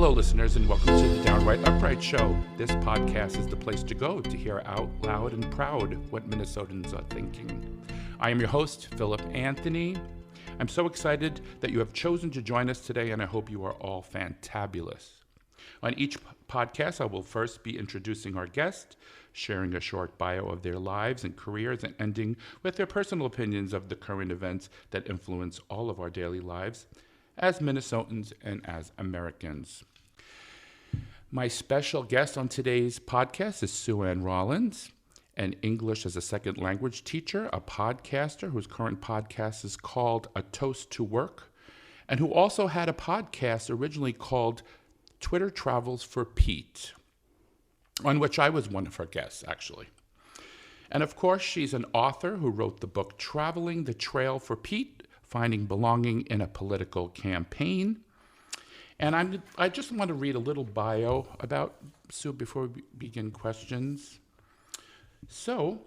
Hello, listeners, and welcome to the Downright Upright Show. This podcast is the place to go to hear out loud and proud what Minnesotans are thinking. I am your host, Philip Anthony. I'm so excited that you have chosen to join us today, and I hope you are all fantabulous. On each podcast, I will first be introducing our guest, sharing a short bio of their lives and careers, and ending with their personal opinions of the current events that influence all of our daily lives as Minnesotans and as Americans. My special guest on today's podcast is Sue Ann Rawlins, an English as a second language teacher, a podcaster whose current podcast is called A Toast to Work, and who also had a podcast originally called Twitter Travels for Pete, on which I was one of her guests, actually. And of course, she's an author who wrote the book Traveling the Trail for Pete, Finding Belonging in a Political Campaign. And I just want to read a little bio about Sue before we begin questions. So,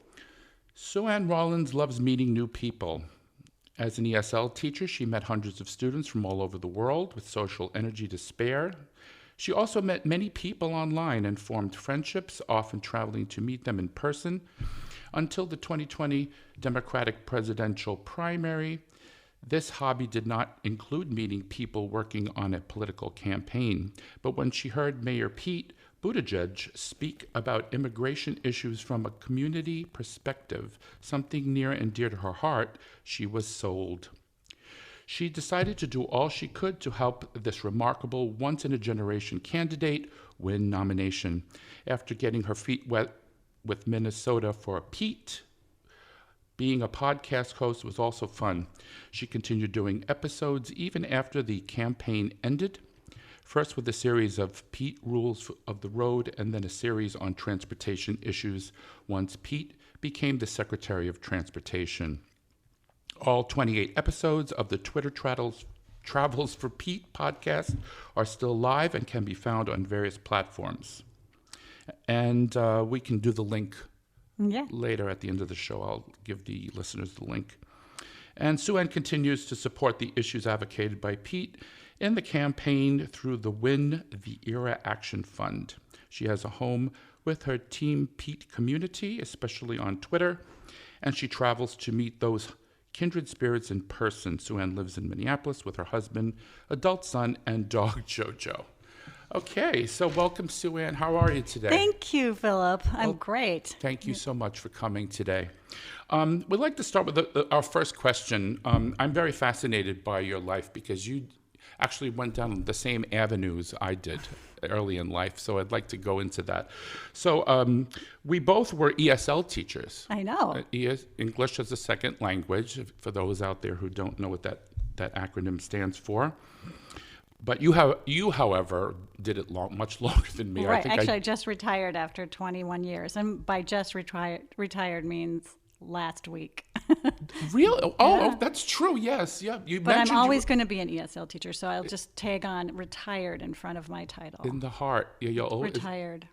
Sue Ann Rawlins loves meeting new people. As an ESL teacher, she met hundreds of students from all over the world with social energy to spare. She also met many people online and formed friendships, often traveling to meet them in person, until the 2020 Democratic presidential primary. This hobby did not include meeting people working on a political campaign, but when she heard Mayor Pete Buttigieg speak about immigration issues from a community perspective, something near and dear to her heart, she was sold. She decided to do all she could to help this remarkable once-in-a-generation candidate win nomination. After getting her feet wet with Minnesota for Pete, being a podcast host was also fun. She continued doing episodes even after the campaign ended, first with a series of Pete Rules of the Road and then a series on transportation issues once Pete became the Secretary of Transportation. All 28 episodes of the Twitter Travels for Pete podcast are still live and can be found on various platforms. And we can do the link later at the end of the show. I'll give the listeners the link. And Sue Ann continues to support the issues advocated by Pete in the campaign through the Win the Era Action Fund. She has a home with her Team Pete community, especially on Twitter, and she travels to meet those kindred spirits in person. Sue Ann lives in Minneapolis with her husband, adult son, and dog Jojo. Okay, so welcome, Sue Ann. How are you today? Thank you, Philip. I'm great. Thank you so much for coming today. We'd like to start with our first question. I'm very fascinated by your life because you actually went down the same avenues I did early in life, so I'd like to go into that. So we both were ESL teachers. I know. English as a second language, for those out there who don't know what that acronym stands for. But you, however, did it much longer than me. Right. I just retired after 21 years. And by just retired means last week. Really? Oh, that's true. Yes. Yeah. But I'm always going to be an ESL teacher, so I'll just tag on retired in front of my title. In the heart. Yeah, you're always retired.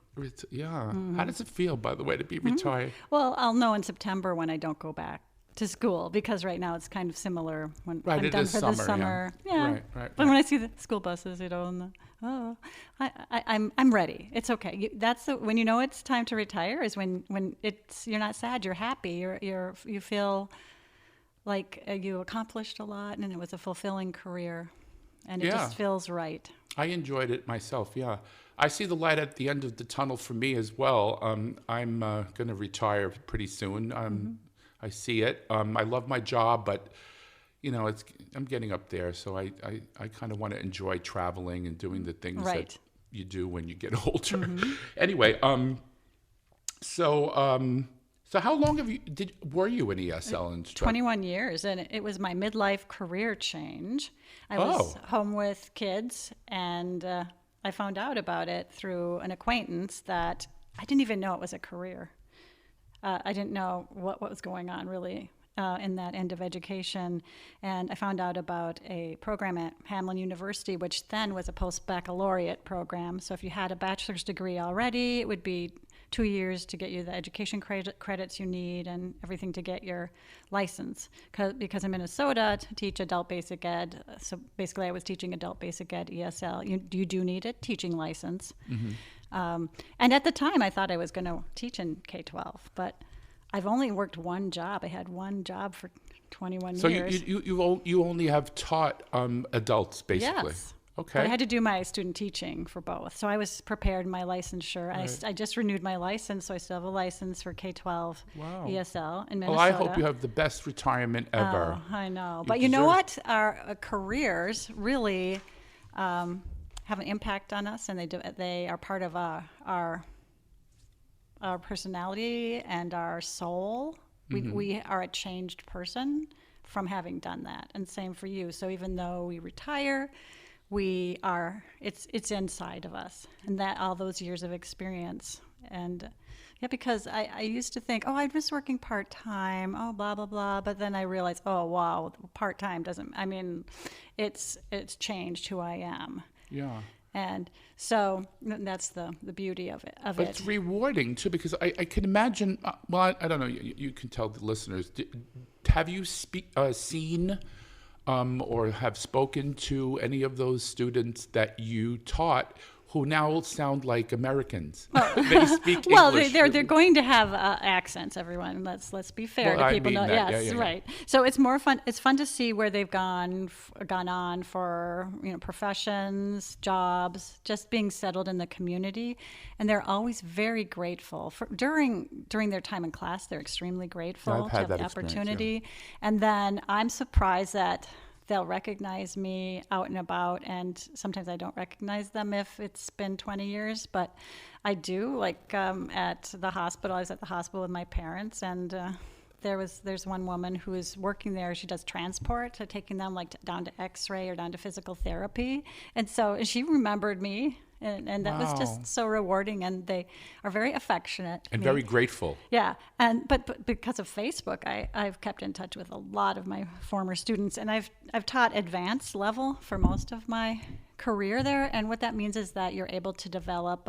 Yeah. Mm-hmm. How does it feel, by the way, to be retired? Well, I'll know in September when I don't go back to school, because right now it's kind of similar when I'm done for the summer. Yeah. Right. But when I see the school buses, I'm ready. It's okay. That's when you know it's time to retire, is when you're not sad, you're happy, you feel like you accomplished a lot and it was a fulfilling career, and it just feels right. I enjoyed it myself. Yeah. I see the light at the end of the tunnel for me as well. I'm going to retire pretty soon. I see it. I love my job, but I'm getting up there, so I kind of want to enjoy traveling and doing the things that you do when you get older. Mm-hmm. Anyway, so how long were you an ESL instructor? 21 years, and it was my midlife career change. I was home with kids, and I found out about it through an acquaintance that I didn't even know it was a career. I didn't know what was going on really in that end of education, and I found out about a program at Hamline University, which then was a post-baccalaureate program. So if you had a bachelor's degree already, it would be 2 years to get you the education credits you need and everything to get your license. Because in Minnesota, to teach adult basic ed, so basically I was teaching adult basic ed ESL. You do need a teaching license. And at the time, I thought I was going to teach in K-12, but I've only worked one job. I had one job for 21 years. So you only have taught adults, basically? Yes. Okay. But I had to do my student teaching for both. So I was prepared my licensure. Right. I just renewed my license, so I still have a license for K-12 ESL in Minnesota. Well, I hope you have the best retirement ever. Oh, I know. But you know what? Our careers really have an impact on us, and they are part of our personality and our soul. We are a changed person from having done that. And same for you. So even though we retire, it's inside of us, and that all those years of experience. And because I used to think, I'm just working part-time, blah, blah, blah. But then I realized, wow, part-time it's changed who I am. Yeah. And so that's the beauty of it. But it's rewarding too, because I can imagine, I don't know, you can tell the listeners, have you seen or have spoken to any of those students that you taught who now sound like Americans? They speak English. They're going to have accents. Everyone, let's be fair to people. Yes, right. So it's more fun. It's fun to see where they've gone on for professions, jobs, just being settled in the community, and they're always very grateful for during their time in class. They're extremely grateful to have the opportunity, and then I'm surprised that they'll recognize me out and about, and sometimes I don't recognize them if it's been 20 years, but I do. Like at the hospital, I was at the hospital with my parents, and there's one woman who is working there. She does transport, so taking them down to X-ray or down to physical therapy, and so she remembered me. And that was just so rewarding, and they are very affectionate and very grateful. Yeah, but because of Facebook, I've kept in touch with a lot of my former students, and I've taught advanced level for most of my career there. And what that means is that you're able to develop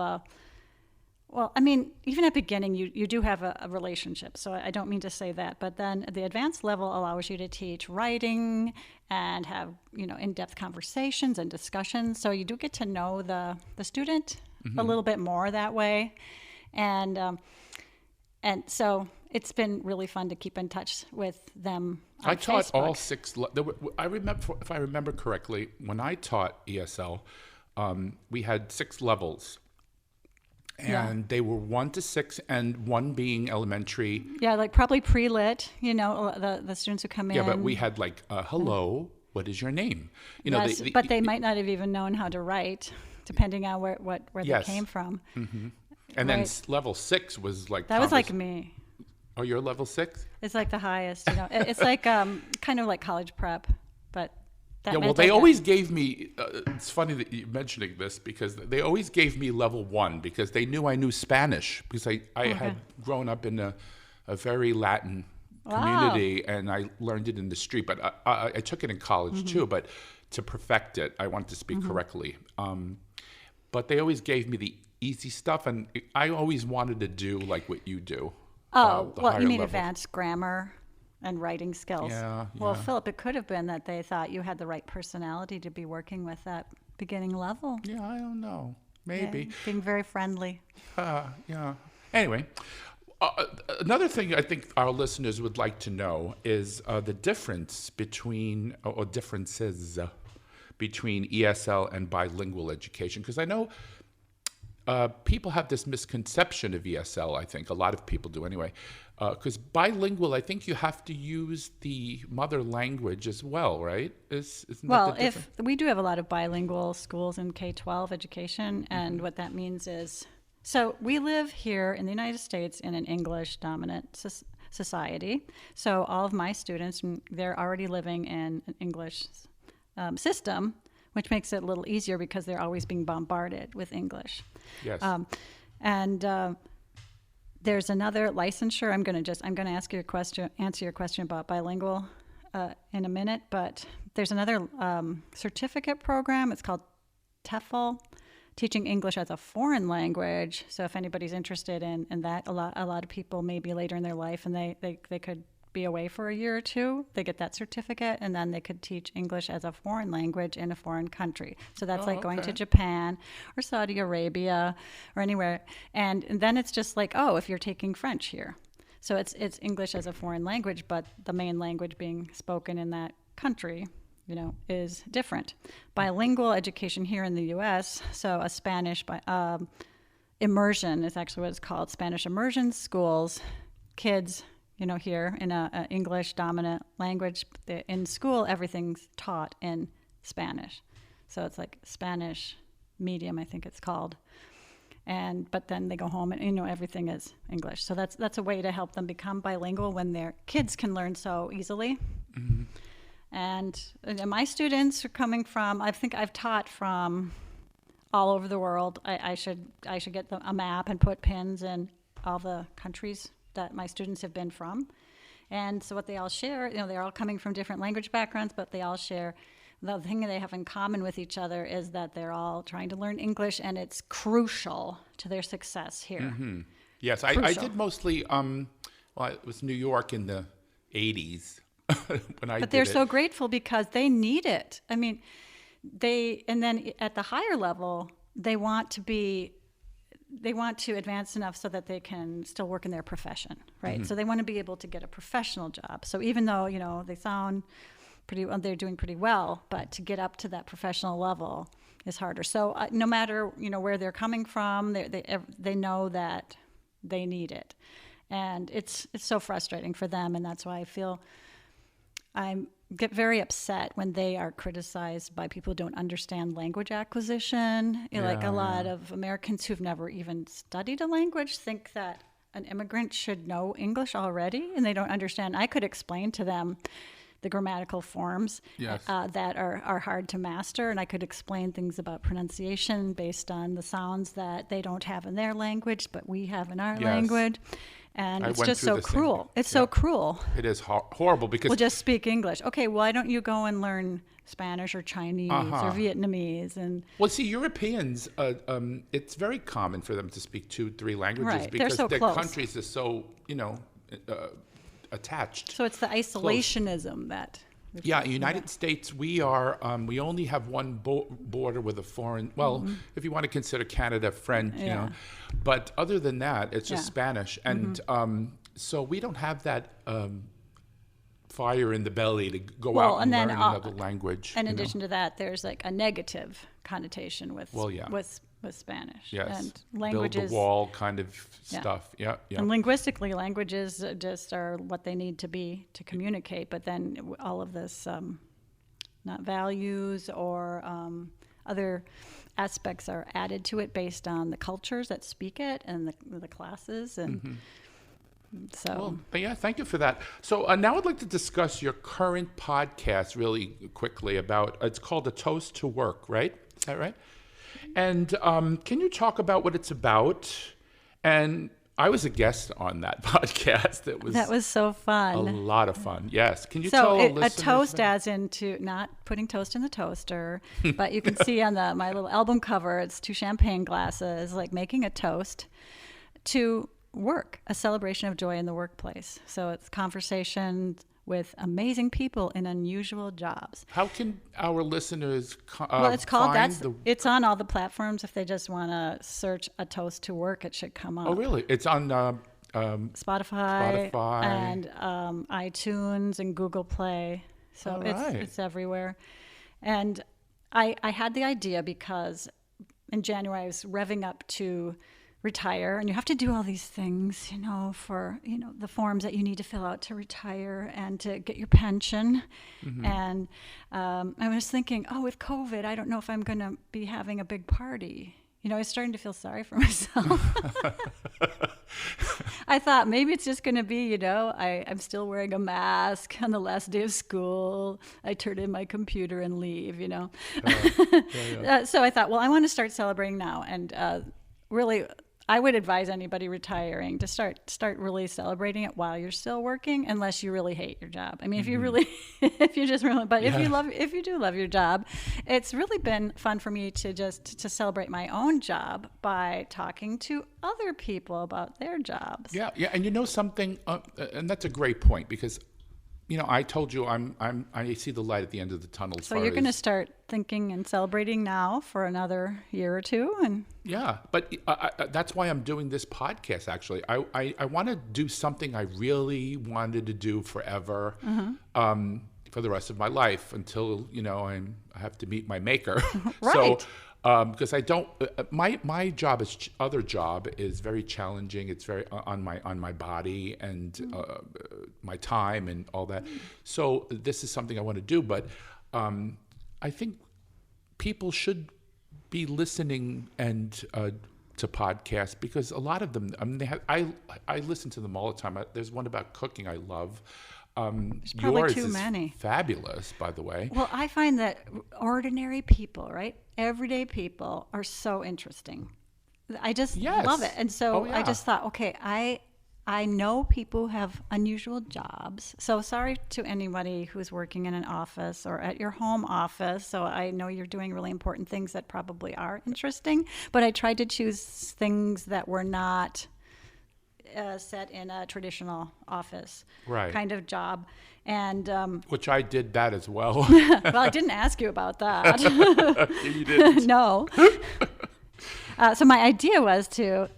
even at beginning, you do have a relationship. So I don't mean to say that, but then the advanced level allows you to teach writing and have, in-depth conversations and discussions. So you do get to know the student a little bit more that way. And so it's been really fun to keep in touch with them on I taught Facebook. all six. If I remember correctly, when I taught ESL, we had 6 levels. And they were 1 to 6, and 1 being elementary. Yeah, like probably pre-lit, the students who come in. Yeah, but we had hello, what is your name? Yes, but they might not have even known how to write, depending on where they came from. Mm-hmm. And then level 6 was that was like me. Oh, you're level 6? It's like the highest. It's like kind of like college prep, but. They always gave me, it's funny that you're mentioning this, because they always gave me level 1 because they knew I knew Spanish, because I had grown up in a very Latin community, and I learned it in the street, but I took it in college too, but to perfect it, I wanted to speak correctly. But they always gave me the easy stuff, and I always wanted to do like what you do. You mean advanced grammar? And writing skills. Yeah. Well, Philip, it could have been that they thought you had the right personality to be working with that beginning level. Yeah, I don't know. Maybe. Yeah, being very friendly. Yeah. Anyway, another thing I think our listeners would like to know is the differences between ESL and bilingual education. Because I know people have this misconception of ESL, I think. A lot of people do anyway. Because bilingual, I think you have to use the mother language as well, right? If we do have a lot of bilingual schools in K-12 education, and what that means is, so we live here in the United States in an English-dominant society. So all of my students, they're already living in an English system, which makes it a little easier because they're always being bombarded with English. Yes. There's another licensure. I'm going to answer your question about bilingual in a minute, but there's another certificate program. It's called TEFL, teaching English as a foreign language. So if anybody's interested in that, a lot of people maybe later in their life, and they could be away for a year or two, they get that certificate, and then they could teach English as a foreign language in a foreign country. So that's like going to Japan or Saudi Arabia or anywhere. And then it's just like, oh, if you're taking French here. So it's English as a foreign language, but the main language being spoken in that country, is different. Bilingual education here in the U.S., so a Spanish immersion is actually what it's called, Spanish immersion schools, kids, here in a English dominant language. In school, everything's taught in Spanish. So it's like Spanish medium, I think it's called. But then they go home and, everything is English. So that's a way to help them become bilingual when their kids can learn so easily. Mm-hmm. And my students are coming from, I think I've taught from all over the world. I should get a map and put pins in all the countries that my students have been from. And so what they all share, they're all coming from different language backgrounds, but they all share, the thing that they have in common with each other is that they're all trying to learn English, and it's crucial to their success here. Mm-hmm. Yes, I did mostly, it was New York in the 80s when I did it. But they're so grateful because they need it. I mean, and then at the higher level, they want to advance enough so that they can still work in their profession, right? Mm-hmm. So they want to be able to get a professional job. So even though, they sound they're doing pretty well, but to get up to that professional level is harder. So no matter, where they're coming from, they know that they need it. And it's so frustrating for them. And that's why I feel I get very upset when they are criticized by people who don't understand language acquisition. Like a lot of Americans who've never even studied a language think that an immigrant should know English already, and they don't understand. I could explain to them the grammatical forms that are hard to master, and I could explain things about pronunciation based on the sounds that they don't have in their language, but we have in our language. And it's just so cruel. It's so cruel. It is horrible because... We'll just speak English. Okay, why don't you go and learn Spanish or Chinese or Vietnamese? Well, see, Europeans, it's very common for them to speak 2-3 languages because so their close. countries are so, attached. So it's the isolationism that... United States, we are. We only have one border with a foreign. Well, if you want to consider Canada French, but other than that, it's just Spanish, and so we don't have that fire in the belly to go out and learn another language. In addition to that, there's like a negative connotation with Spanish. Yes, and languages, build the wall kind of stuff. Yeah. And linguistically, languages just are what they need to be to communicate. But then all of this, not values or other aspects are added to it based on the cultures that speak it and the classes and. So, thank you for that. So now I'd like to discuss your current podcast really quickly about. It's called A Toast to Work, right? Is that right? And can you talk about what it's about? And I was a guest on that podcast. That was so fun. A lot of fun. Yes. Can you tell a listeners? A toast as into not putting toast in the toaster, but you can see on my little album cover, it's 2 champagne glasses, like making a toast to work, a celebration of joy in the workplace. So it's conversations with amazing people in unusual jobs. How can our listeners it's on all the platforms. If they just want to search A Toast to Work, it should come up. Oh, really? It's on Spotify and iTunes and Google Play. So it's everywhere. And I had the idea because in January I was revving up to retire, and you have to do all these things, for, the forms that you need to fill out to retire and to get your pension. Mm-hmm. And I was thinking, with COVID, I don't know if I'm going to be having a big party. I was starting to feel sorry for myself. I thought maybe it's just going to be, I'm still wearing a mask on the last day of school. I turn in my computer and leave, So I thought, well, I want to start celebrating now. And really, I would advise anybody retiring to start really celebrating it while you're still working, unless you really hate your job. I mean, if you really, if you just really, but if you do love your job, it's really been fun for me to celebrate my own job by talking to other people about their jobs. Yeah, and you know something, and that's a great point, because I told you I see the light at the end of the tunnel. So you're going to start thinking and celebrating now for another year or two, and yeah, but that's why I'm doing this podcast. Actually, I want to do something I really wanted to do forever, for the rest of my life until I have to meet my maker. Right. So. Because I don't, my job other job is very challenging. It's very on my body and my time and all that. So this is something I want to do, but I think people should be listening and to podcasts, because a lot of them. I mean, I listen to them all the time. There's one about cooking I love. There's probably yours too is many. Fabulous, by the way. Well, I find that ordinary people, right? Everyday people are so interesting. I just love it. And so I just thought, okay, I know people who have unusual jobs. So sorry to anybody who's working in an office or at your home office. So I know you're doing really important things that probably are interesting, but I tried to choose things that were not set in a traditional office kind of job. And which I did that as well. well, I didn't ask you about that. You didn't. No. So my idea was to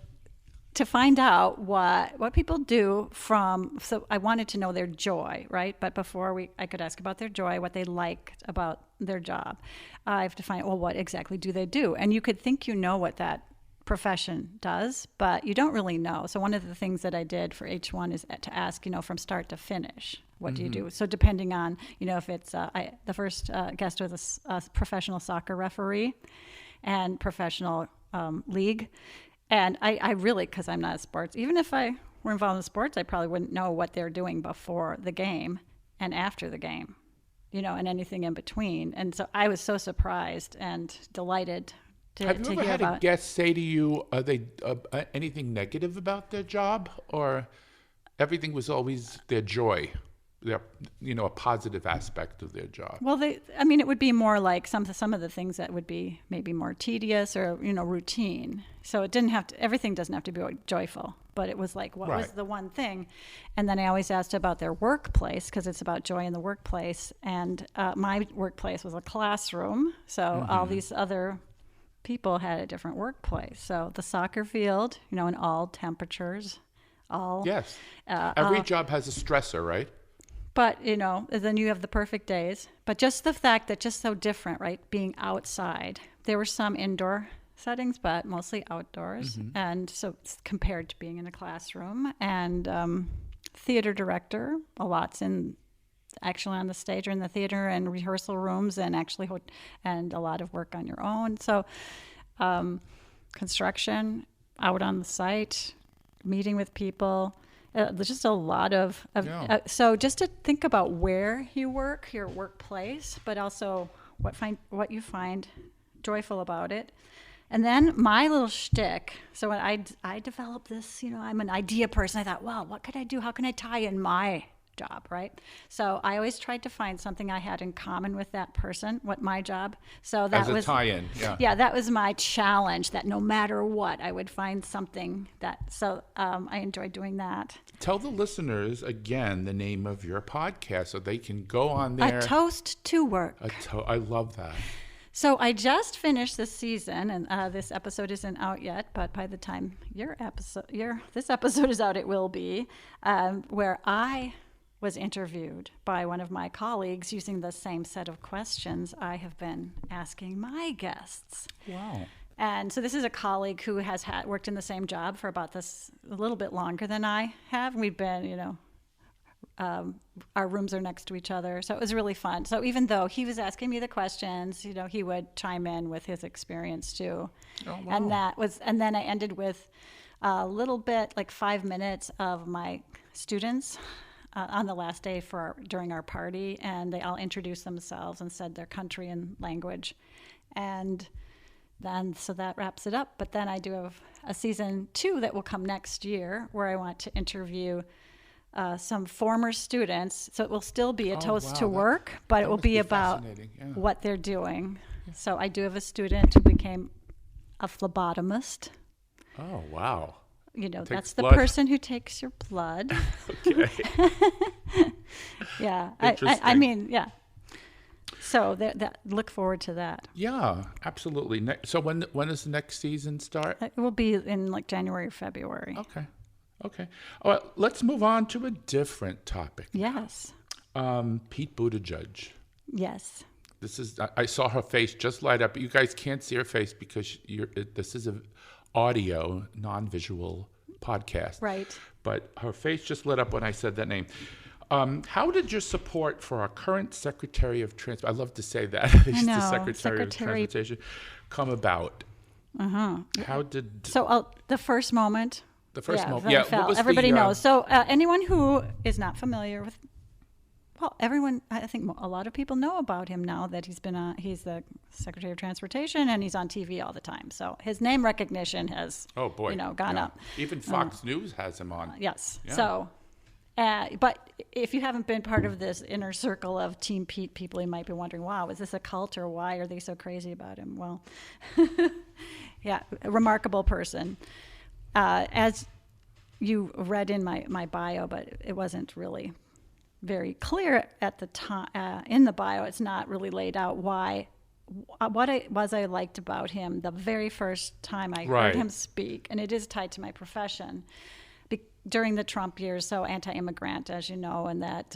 find out what people do so I wanted to know their joy, right? But before I could ask about their joy, what they liked about their job, I have to find, well, what exactly do they do? And you could think what that profession does, but you don't really know. So one of the things that I did for each one is to ask, from start to finish, what do you do? So depending on, if it's, the first guest was a professional soccer referee and professional league. And I really, because I'm not a sports, even if I were involved in sports, I probably wouldn't know what they're doing before the game and after the game, and anything in between. And so I was so surprised and delighted Have you ever had a guest say to you, are they anything negative about their job, or everything was always their joy, their a positive aspect of their job? Well, it would be more like some of the things that would be maybe more tedious or routine. So everything doesn't have to be joyful, but it was like what was the one thing, and then I always asked about their workplace, because it's about joy in the workplace, and my workplace was a classroom, so all these other people had a different workplace. So the soccer field, in all temperatures, yes. Every job has a stressor, right? But, then you have the perfect days. But just the fact that just so different, right? Being outside. There were some indoor settings, but mostly outdoors. And so it's compared to being in a classroom. And theater director, a lot's actually on the stage or in the theater and rehearsal rooms, and and a lot of work on your own. So construction, out on the site, meeting with people, there's just a lot of so just to think about where you work, your workplace, but also what you find joyful about it. And then my little shtick, so when I developed this, I'm an idea person. I thought, well, what could I do? How can I tie in my job, right? So I always tried to find something I had in common with that person, what my job. So that was a tie-in, yeah, that was my challenge, that no matter what, I would find something that. So I enjoyed doing that. Tell the listeners again the name of your podcast so they can go on there. A Toast to Work. I love that. So I just finished this season, and this episode isn't out yet, but by the time this episode is out, it will be, where I was interviewed by one of my colleagues using the same set of questions I have been asking my guests. Wow. And so this is a colleague who has worked in the same job for about a little bit longer than I have. We've been, our rooms are next to each other. So it was really fun. So even though he was asking me the questions, he would chime in with his experience too. Oh, wow. And then I ended with a little bit, like 5 minutes of my students on the last day during our party, and they all introduced themselves and said their country and language. And then so that wraps it up. But then I do have a season 2 that will come next year, where I want to interview some former students. So it will still be a toast to work, but it will be about what they're doing. Yeah. So I do have a student who became a phlebotomist. Oh, wow. You know, that's the person who takes your blood. Okay. Yeah. I mean, yeah. So look forward to that. Yeah, absolutely. So when does the next season start? It will be in like January or February. Okay. All right, let's move on to a different topic. Yes. Pete Buttigieg. Yes. I saw her face just light up. You guys can't see her face because this is an audio, non-visual podcast. Right. But her face just lit up when I said that name. How did your support for our current Secretary of Transportation, I love to say that, he's the Secretary of Transportation, come about? How did... So the first moment... The first moment, yeah. Everybody knows. So anyone who is not familiar with... Well, everyone, I think a lot of people know about him now that he's the Secretary of Transportation and he's on TV all the time. So his name recognition has, gone up. Even Fox News has him on. Yes. Yeah. So, but if you haven't been part of this inner circle of Team Pete people, you might be wondering, wow, is this a cult or why are they so crazy about him? Well, yeah, a remarkable person. As you read in my bio, but it wasn't really very clear at the time in the bio. It's not really laid out what I liked about him the very first time I heard him speak, and it is tied to my profession. During the Trump years, so anti-immigrant, as you know, and that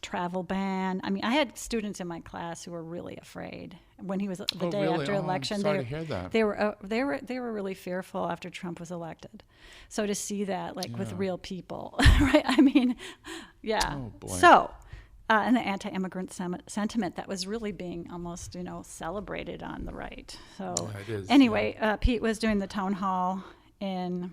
travel ban. I mean, I had students in my class who were really afraid when he was the day after election. I'm sorry to hear that. They were really fearful after Trump was elected. So to see that, with real people, right? I mean, yeah. Oh boy. So, and the anti-immigrant sentiment that was really being almost, celebrated on the right. So anyway, Pete was doing the town hall on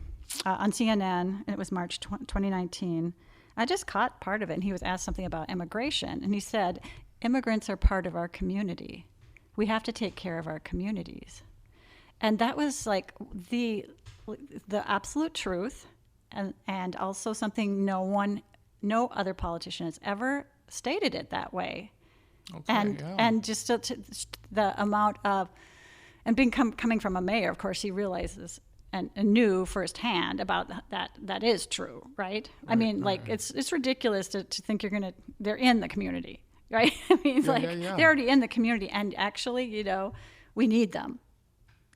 CNN, and it was March 2019. I just caught part of it, and he was asked something about immigration, and he said, immigrants are part of our community. We have to take care of our communities. And that was like the absolute truth, and also something no other politician has ever stated it that way. Okay, and just the amount of, and coming from a mayor, of course, he realizes and knew firsthand about that is true, right? I mean, it's ridiculous to think they're in the community, right? I mean, they're already in the community, and actually, we need them.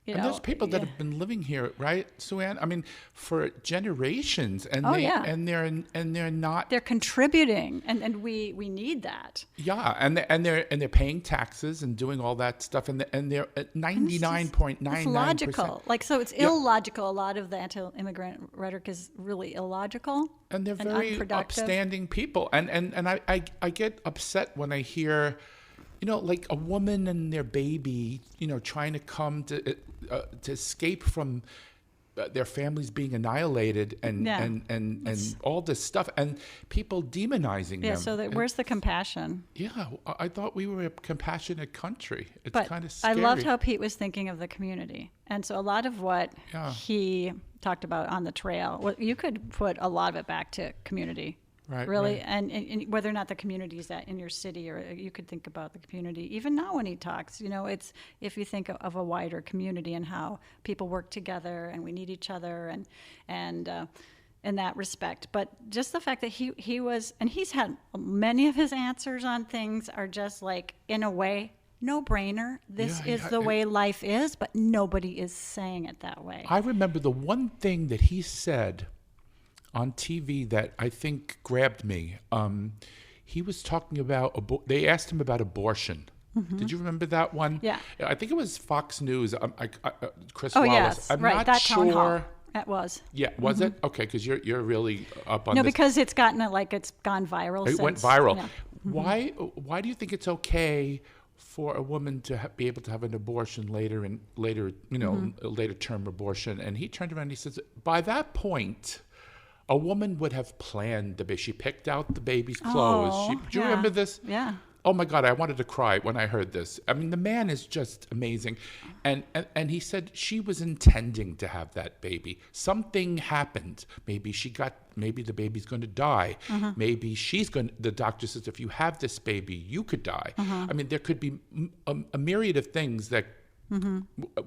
And there's people that have been living here, right, Sue Ann? I mean, for generations, and they're not. They're contributing, and we need that. Yeah, and they're paying taxes and doing all that stuff, and they're at 99.99%. It's logical, so it's illogical. A lot of the anti-immigrant rhetoric is really illogical. And they're very upstanding people, and I get upset when I hear. Like a woman and their baby, trying to come to escape from their families being annihilated and all this stuff, and people demonizing them. Yeah, so where's the compassion? Yeah, I thought we were a compassionate country. It's kind of scary. I loved how Pete was thinking of the community. And so a lot of what he talked about on the trail, you could put a lot of it back to community. Right, really, right. And whether or not the community is that in your city, or you could think about the community. Even now when he talks, it's if you think of a wider community and how people work together and we need each other and in that respect. But just the fact that he was, and he's had many of his answers on things are just in a way, no brainer. This is the way life is, but nobody is saying it that way. I remember the one thing that he said on TV that I think grabbed me. He was talking about, they asked him about abortion. Mm-hmm. Did you remember that one? Yeah. I think it was Fox News, Chris Wallace. Yes, I'm not that sure. Town hall. That was. Yeah, was it? Okay, because you're really up on this. No, because it's gotten it's gone viral. It went viral. Yeah. Mm-hmm. Why do you think it's okay for a woman to be able to have an abortion later, a later term abortion? And he turned around and he says, by that point, a woman would have planned the baby. She picked out the baby's clothes. Do you remember this? Yeah. oh my God, I wanted to cry when I heard this. I mean, the man is just amazing. And he said she was intending to have that baby. Something happened. Maybe the baby's going to die. Maybe the doctor says, if you have this baby, you could die. I mean, there could be a myriad of things that,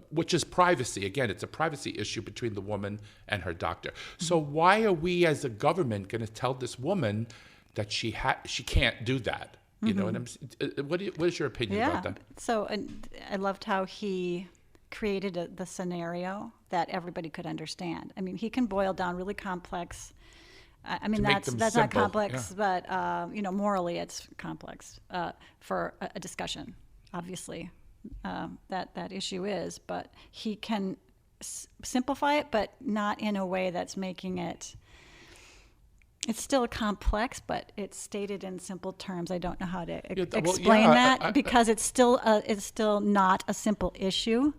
which is privacy. Again, it's a privacy issue between the woman and her doctor. So why are we as a government going to tell this woman that she can't do that? You know, and what is your opinion about that? So I loved how he created the scenario that everybody could understand. I mean, he can boil down really complex. I mean, that's not complex, but morally it's complex for a discussion. Obviously, that issue is, but he can simplify it, but not in a way that's making it. It's still complex, but it's stated in simple terms. I don't know how to explain that because it's still not a simple issue,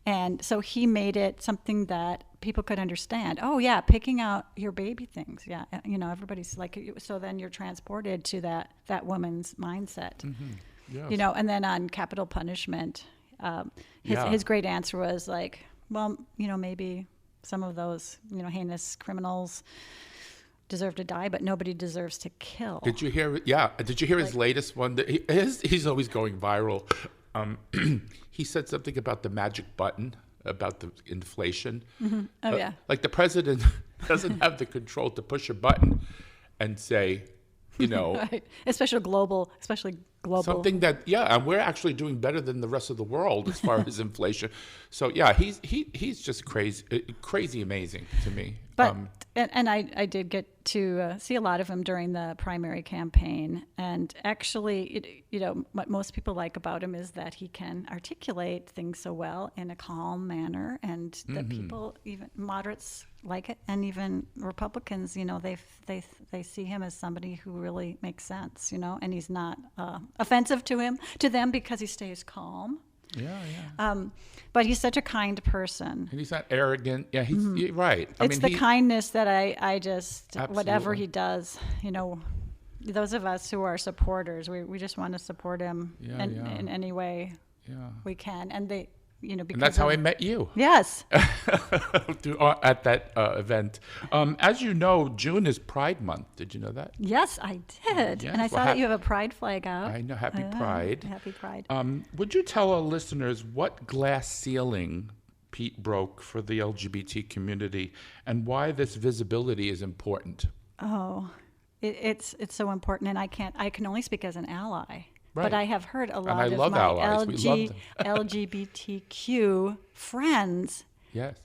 and so he made it something that people could understand. Oh yeah, picking out your baby things. Yeah, everybody's like, so then you're transported to that woman's mindset. Yes. And then on capital punishment, his great answer was like, well, maybe some of those heinous criminals deserve to die, but nobody deserves to kill. Did you hear? Yeah. Did you hear his latest one? He's always going viral. He said something about the magic button, about the inflation. Oh yeah. Like the president doesn't have the control to push a button and say, right. especially global. Something that, and we're actually doing better than the rest of the world as far as inflation. So yeah, he's just crazy amazing to me. But and I did get to see a lot of him during the primary campaign, and actually, what most people like about him is that he can articulate things so well in a calm manner, and that people, even moderates, like it, and even Republicans, they see him as somebody who really makes sense, and he's not offensive to them because he stays calm. Yeah. But he's such a kind person. And he's not arrogant. Yeah, he's right. It's the kindness that I just, absolutely. Whatever he does, those of us who are supporters, we just want to support him in any way we can. And they, because and that's how I met you. Yes. At that event. As you know, June is Pride Month. Did you know that? Yes, I did. Yes. And I saw that you have a Pride flag out. I know. Happy Pride. Happy Pride. Would you tell our listeners what glass ceiling Pete broke for the LGBT community and why this visibility is important? Oh, it's so important, and I can only speak as an ally. Right. But I have heard a lot of my LGBTQ friends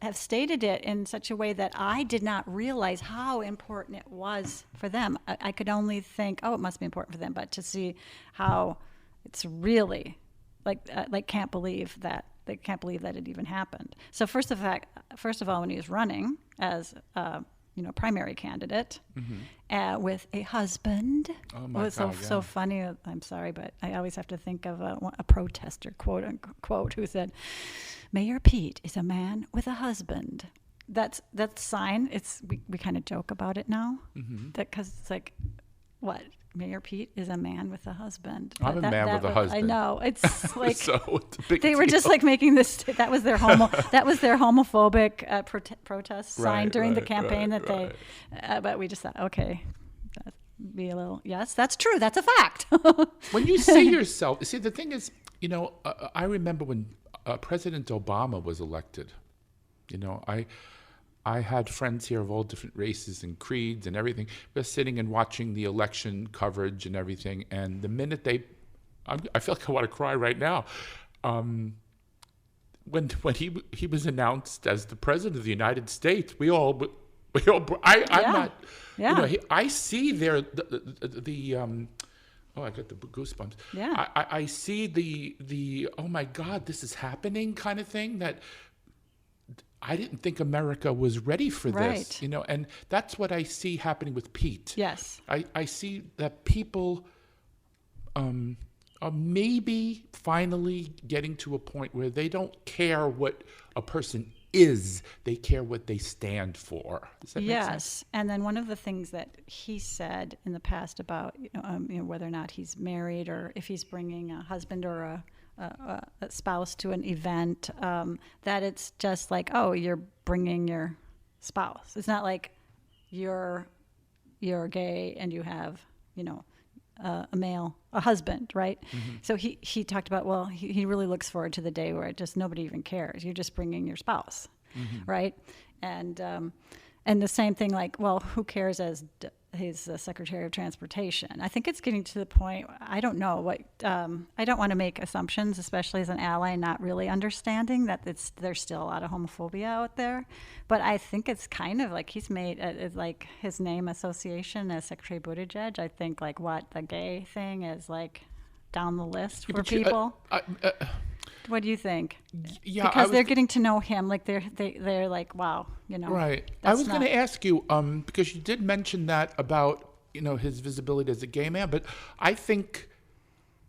have stated it in such a way that I did not realize how important it was for them. I could only think, it must be important for them, but to see how it's really can't believe that it even happened. So first of all, when he was running as primary candidate with a husband. Oh my it was God, so funny. I'm sorry, but I always have to think of a protester, quote unquote, who said, "Mayor Pete is a man with a husband." That's sign. We kind of joke about it now, because it's like, what? Mayor Pete is a man with a husband. I'm a man with a husband. I know. It's like so it's a big they were deal. just like making this. That was their homophobic protest sign during the campaign they. But we just thought, okay, that'd be a little. Yes, that's true. That's a fact. When you see yourself, the thing is, I remember when President Obama was elected. I had friends here of all different races and creeds and everything. We're sitting and watching the election coverage and everything. And the minute I feel like I want to cry right now. When he was announced as the president of the United States, I see there I got the goosebumps. Yeah. I see the oh my God, this is happening kind of thing that. I didn't think America was ready for this, and that's what I see happening with Pete. Yes. I see that people are maybe finally getting to a point where they don't care what a person is. They care what they stand for. Does that make sense? Yes. And then one of the things that he said in the past about whether or not he's married or if he's bringing a husband or a spouse to an event, that it's just like, oh, you're bringing your spouse. It's not like you're gay and you have, a husband, right? Mm-hmm. So he talked about, well, he really looks forward to the day where nobody even cares. You're just bringing your spouse, mm-hmm. right? And the same thing, like, well, who cares as he's the Secretary of Transportation? I think it's getting to the point, I don't know what, I don't want to make assumptions, especially as an ally, not really understanding that there's still a lot of homophobia out there. But I think it's kind of like he's made like his name association as Secretary Buttigieg. I think like the gay thing is like down the list for people. What do you think? Yeah, because they're getting to know him, like they're like, wow, Right. I was going to ask you because you did mention that about his visibility as a gay man, but I think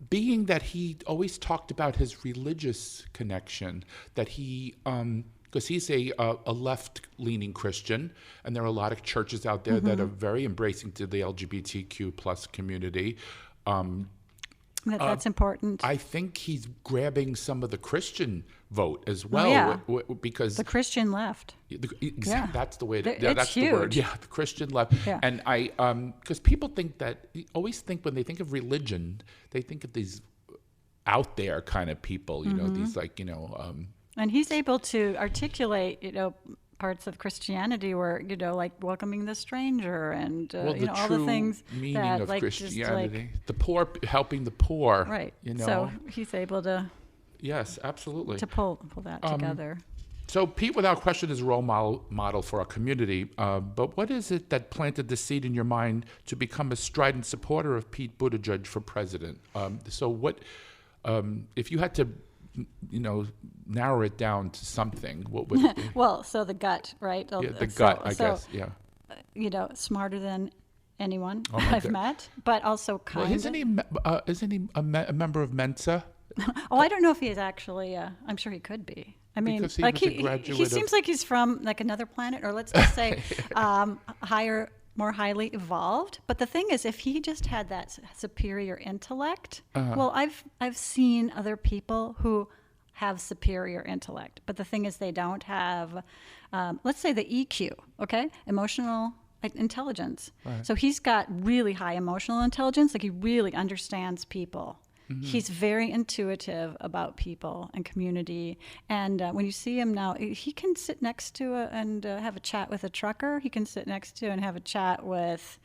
being that he always talked about his religious connection, that he because he's a left-leaning Christian, and there are a lot of churches out there mm-hmm. that are very embracing to the LGBTQ plus community. That's important. I think he's grabbing some of the Christian vote as well, because the Christian left. That's the way. That's huge. The word. Yeah, the Christian left. Yeah. And because people always think when they think of religion, they think of these out there kind of people. Mm-hmm. These like And he's able to articulate parts of Christianity where like welcoming the stranger and all the things meaning that of like Christianity, the poor, helping the poor, right? So he's able to yes, absolutely to pull that together. So Pete, without question, is a role model for our community. But what is it that planted the seed in your mind to become a strident supporter of Pete Buttigieg for president? So what if you had to narrow it down to something, what would it be? Well, so the gut, right? Yeah, the gut, I guess, yeah. Smarter than anyone I've met, but also kind. Well, isn't he a member of Mensa? I don't know if he is actually. I'm sure he could be. I mean, because he seems like he's from like another planet, or let's just say more highly evolved. But the thing is, if he just had that superior intellect, well, I've seen other people who have superior intellect, but the thing is they don't have, let's say the EQ, okay, emotional intelligence. Right. So he's got really high emotional intelligence, like he really understands people. Mm-hmm. He's very intuitive about people and community. And when you see him now, he can sit next to and have a chat with a trucker. He can sit next to and have a chat with,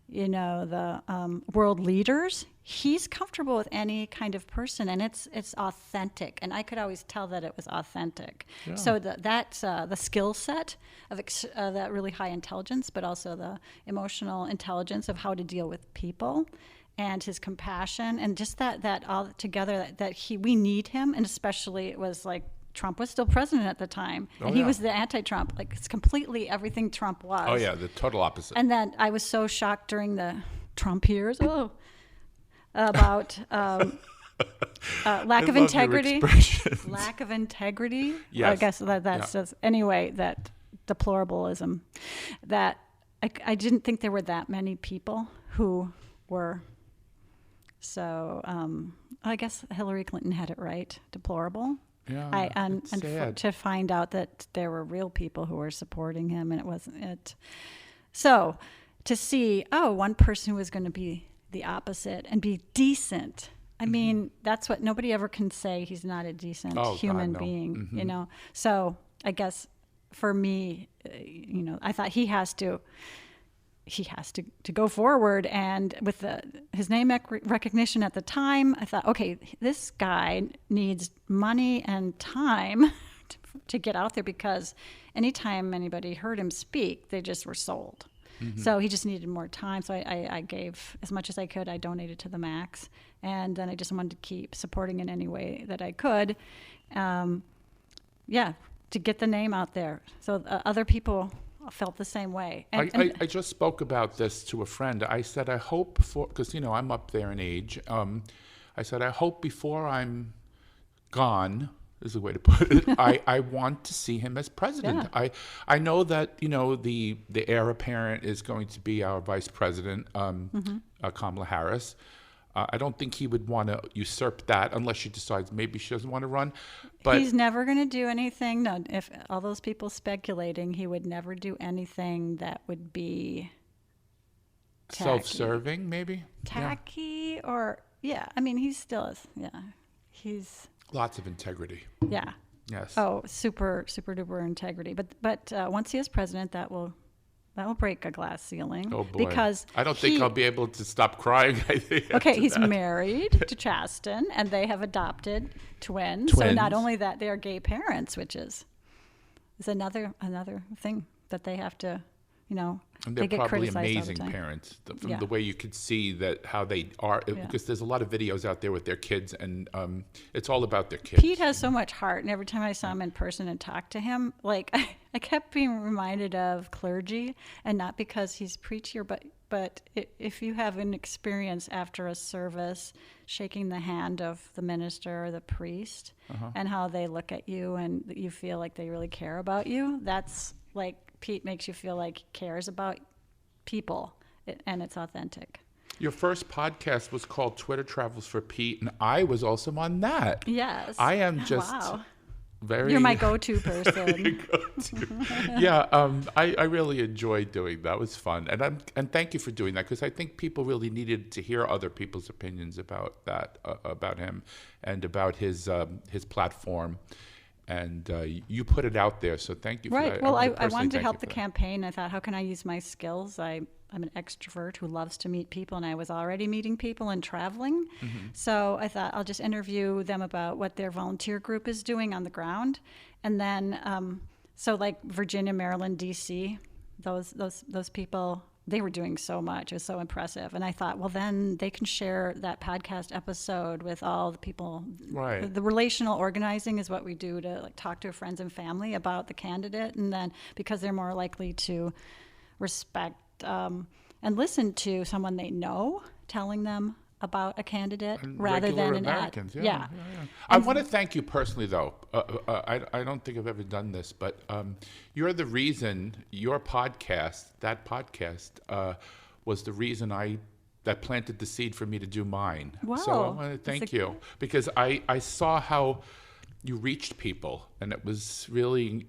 the world leaders. He's comfortable with any kind of person, and it's authentic. And I could always tell that it was authentic. Yeah. So that's the skill set of that really high intelligence, but also the emotional intelligence of how to deal with people. And his compassion, and just that all together, that we need him, and especially it was like Trump was still president at the time, and he was the anti-Trump, like it's completely everything Trump was. Oh yeah, the total opposite. And then I was so shocked during the Trump years, about lack of integrity. Lack of integrity. Yes. I guess that's just anyway that deplorableism. That I didn't think there were that many people who were. So I guess Hillary Clinton had it right. Deplorable. Yeah, and to find out that there were real people who were supporting him, and it wasn't it. So to see, one person who was going to be the opposite and be decent. I mean, that's what nobody ever can say. He's not a decent human being, mm-hmm. So I guess for me, I thought he has to go forward, and with his name recognition at the time, I thought, okay, this guy needs money and time to get out there, because anytime anybody heard him speak, they just were sold. Mm-hmm. So he just needed more time. So I gave as much as I could. I donated to the max, and then I just wanted to keep supporting in any way that I could. To get the name out there. So other people felt the same way. I just spoke about this to a friend. I said, I hope because I'm up there in age. I said, I hope before I'm gone, is the way to put it. I want to see him as president. Yeah. I know that, the heir apparent is going to be our vice president, Kamala Harris. I don't think he would want to usurp that unless she decides maybe she doesn't want to run. But he's never going to do anything. No, if all those people speculating, he would never do anything that would be tacky. Self-serving, maybe? Tacky or, I mean, he still is. Yeah. He's... Lots of integrity. Yeah. Yes. Oh, super duper integrity. But once he is president, that will break a glass ceiling. Oh boy! Because I don't think I'll be able to stop crying. I think. Okay, he's married to Chasten, and they have adopted twins. So not only that, they are gay parents, which is another thing that they have to, And they're they get probably criticized all the amazing time. parents from the way you could see that how they are, because there's a lot of videos out there with their kids, and it's all about their kids. Pete has so much heart, and every time I saw him in person and talked to him, like I kept being reminded of clergy, and not because he's preachy, but if you have an experience after a service, shaking the hand of the minister or the priest, and how they look at you and you feel like they really care about you, that's like Pete makes you feel like he cares about people, and it's authentic. Your first podcast was called Twitter Travels for Pete, and I was also on that. Yes. I am just very... You're my go-to person. I really enjoyed doing that. It was fun. And thank you for doing that, because I think people really needed to hear other people's opinions about that, about him and about his platform. And you put it out there, so thank you for that. Right. Well, I wanted to help the campaign. I thought, how can I use my skills? I'm an extrovert who loves to meet people, and I was already meeting people and traveling. So I thought I'll just interview them about what their volunteer group is doing on the ground. And then, so like Virginia, Maryland, D.C., those people, they were doing so much. It was so impressive. And I thought, well, then they can share that podcast episode with all the people. Right. The relational organizing is what we do to like talk to friends and family about the candidate. And then because they're more likely to respect and listen to someone they know telling them about a candidate and rather than an Americans. ad. Yeah. I want to thank you personally, though. I don't think I've ever done this, but you're the reason your podcast, was the reason that planted the seed for me to do mine. Wow. So I want to thank you, because I saw how you reached people, and it was really...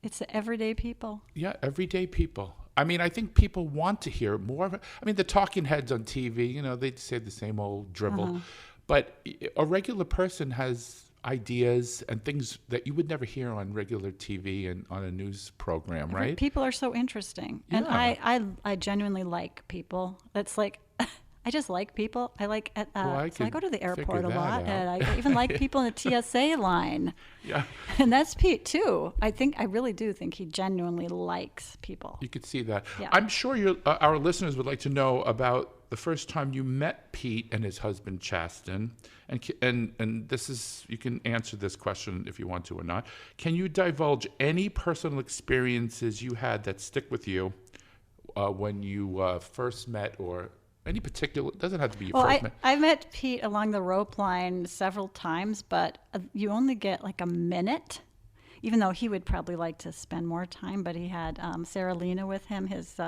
It's the everyday people. Yeah, everyday people. I mean, I think people want to hear more of it. I mean, the talking heads on TV, they say the same old drivel. But a regular person has ideas and things that you would never hear on regular TV and on a news program, right? People are so interesting. And I genuinely like people. It's like... I just like people. I like so I go to the airport a lot, and I even like people in the TSA line. Yeah. And that's Pete too. I really do think he genuinely likes people. You could see that. Yeah. I'm sure our listeners would like to know about the first time you met Pete and his husband Chasten, and this is, you can answer this question if you want to or not. Can you divulge any personal experiences you had that stick with you when you first met, or any particular? It doesn't have to be your first met. I met Pete along the rope line several times, but you only get like a minute, even though he would probably like to spend more time. But he had Sarah Lena with him, his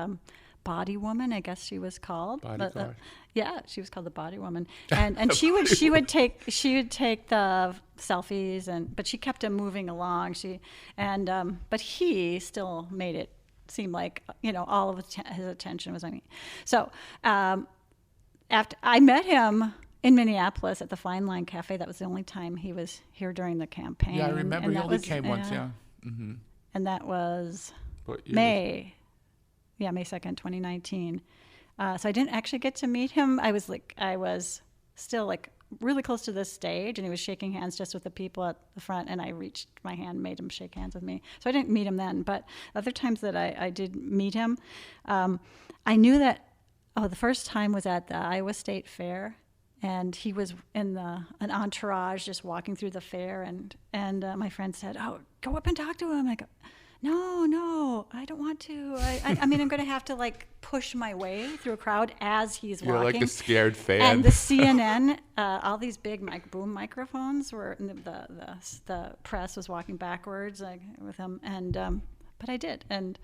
body woman, I guess she was called. Bodyguard. Yeah, she was called the body woman, and she would take the selfies, but she kept him moving along. But he still made it seem like all of his attention was on me. So after I met him in Minneapolis at the Fine Line Cafe, that was the only time he was here during the campaign. Yeah, I remember he only came once. Yeah. Mm-hmm. And that was May 2nd, 2019. So I didn't actually get to meet him. I was still like really close to this stage, and he was shaking hands just with the people at the front, and I reached my hand, made him shake hands with me. So I didn't meet him then, but other times that I did meet him, I knew that, the first time was at the Iowa State Fair, and he was in an entourage just walking through the fair, and my friend said, "Oh, go up and talk to him." I go, No, I don't want to. I mean, I'm going to have to like push my way through a crowd as he's walking. You're like a scared fan. And the CNN, all these big boom microphones were, and the press was walking backwards with him. And but I did. And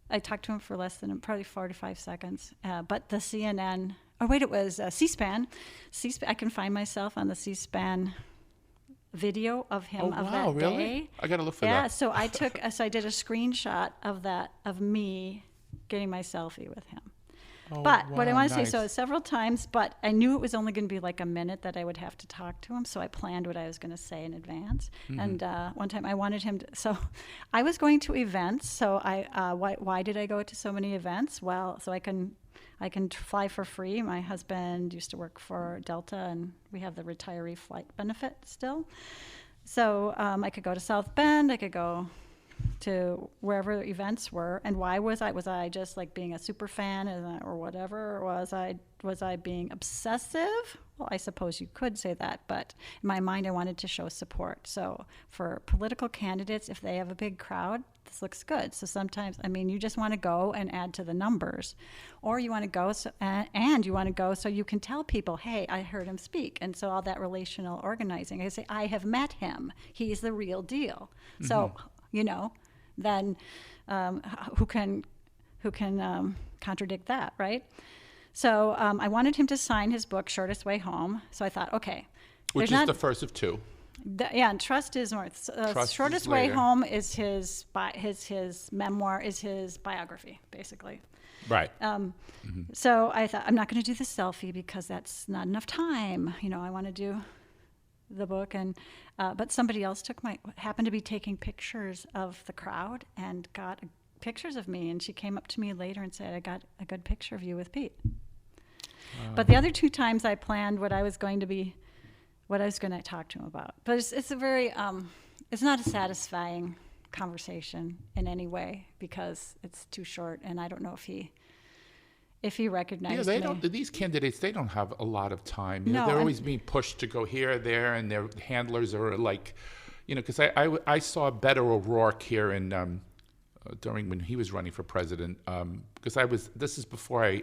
I talked to him for less than probably 45 seconds. But the CNN, it was C-SPAN. I can find myself on the C-SPAN video of him that really? day. I gotta look for that. Yeah, so I did a screenshot of me getting my selfie with him. But what I want to say, so several times, but I knew it was only going to be like a minute that I would have to talk to him, so I planned what I was going to say in advance. And one time I wanted him to, so I was going to events, so why did I go to so many events? Well, so I can fly for free. My husband used to work for Delta, and we have the retiree flight benefit still. So I could go to South Bend. I could go to wherever events were. And why was I? Was I just like being a super fan or whatever? Or was I being obsessive? Well, I suppose you could say that, but in my mind, I wanted to show support. So for political candidates, if they have a big crowd, this looks good. So sometimes, you just want to go and add to the numbers, or you want to go so you can tell people, hey, I heard him speak. And so all that relational organizing, I say, I have met him. He's the real deal. Mm-hmm. So, then who can contradict that, right? So I wanted him to sign his book, Shortest Way Home. So I thought, okay. Which is the first of two. And Trust is more. Shortest Way Home is his memoir, is his biography, basically. Right. So I thought, I'm not going to do the selfie because that's not enough time. I want to do the book, and but somebody else happened to be taking pictures of the crowd and got pictures of me, and she came up to me later and said, I got a good picture of you with Pete. But the other two times I planned what I was going to talk to him about. But it's a very, it's not a satisfying conversation in any way because it's too short, and I don't know if he recognized me. These candidates, they don't have a lot of time. No, they're always being pushed to go here or there, and their handlers are like, because I saw Beto O'Rourke here in during when he was running for president, because this is before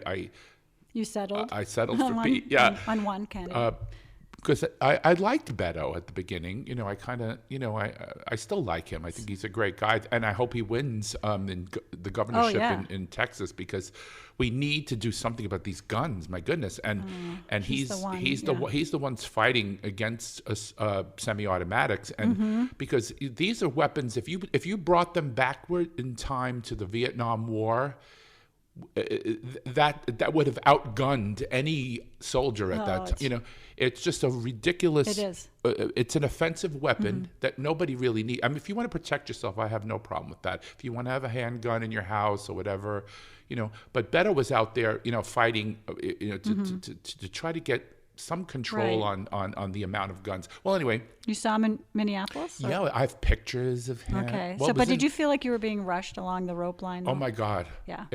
You settled? I settled for Pete. Yeah. On one candidate. Because I liked Beto at the beginning. I kind of, I still like him. I think he's a great guy. And I hope he wins in the governorship in Texas, because we need to do something about these guns. My goodness. And he's the ones fighting against semi-automatics. And because these are weapons, if you brought them backward in time to the Vietnam War, that would have outgunned any soldier at that time. It's just a ridiculous. It is. It's an offensive weapon that nobody really needs. If you want to protect yourself, I have no problem with that. If you want to have a handgun in your house or whatever, But Beto was out there, fighting, to try to get some control on the amount of guns. Well, anyway. You saw him in Minneapolis? Or? Yeah, I have pictures of him. Okay. Well, but did you feel like you were being rushed along the rope line? Oh, my God. Yeah.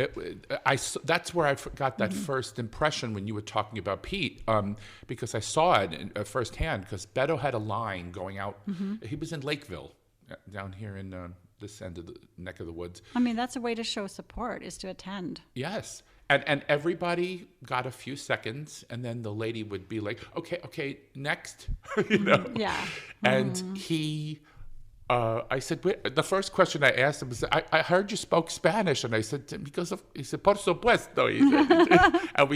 That's where I got that first impression when you were talking about Pete, because I saw it firsthand, because Beto had a line going out. He was in Lakeville, down here in this end of the neck of the woods. That's a way to show support, is to attend. Yes. And everybody got a few seconds, and then the lady would be like, okay, next, Yeah. And I said, the first question I asked him was, I heard you spoke Spanish, and I said, he said, por supuesto. He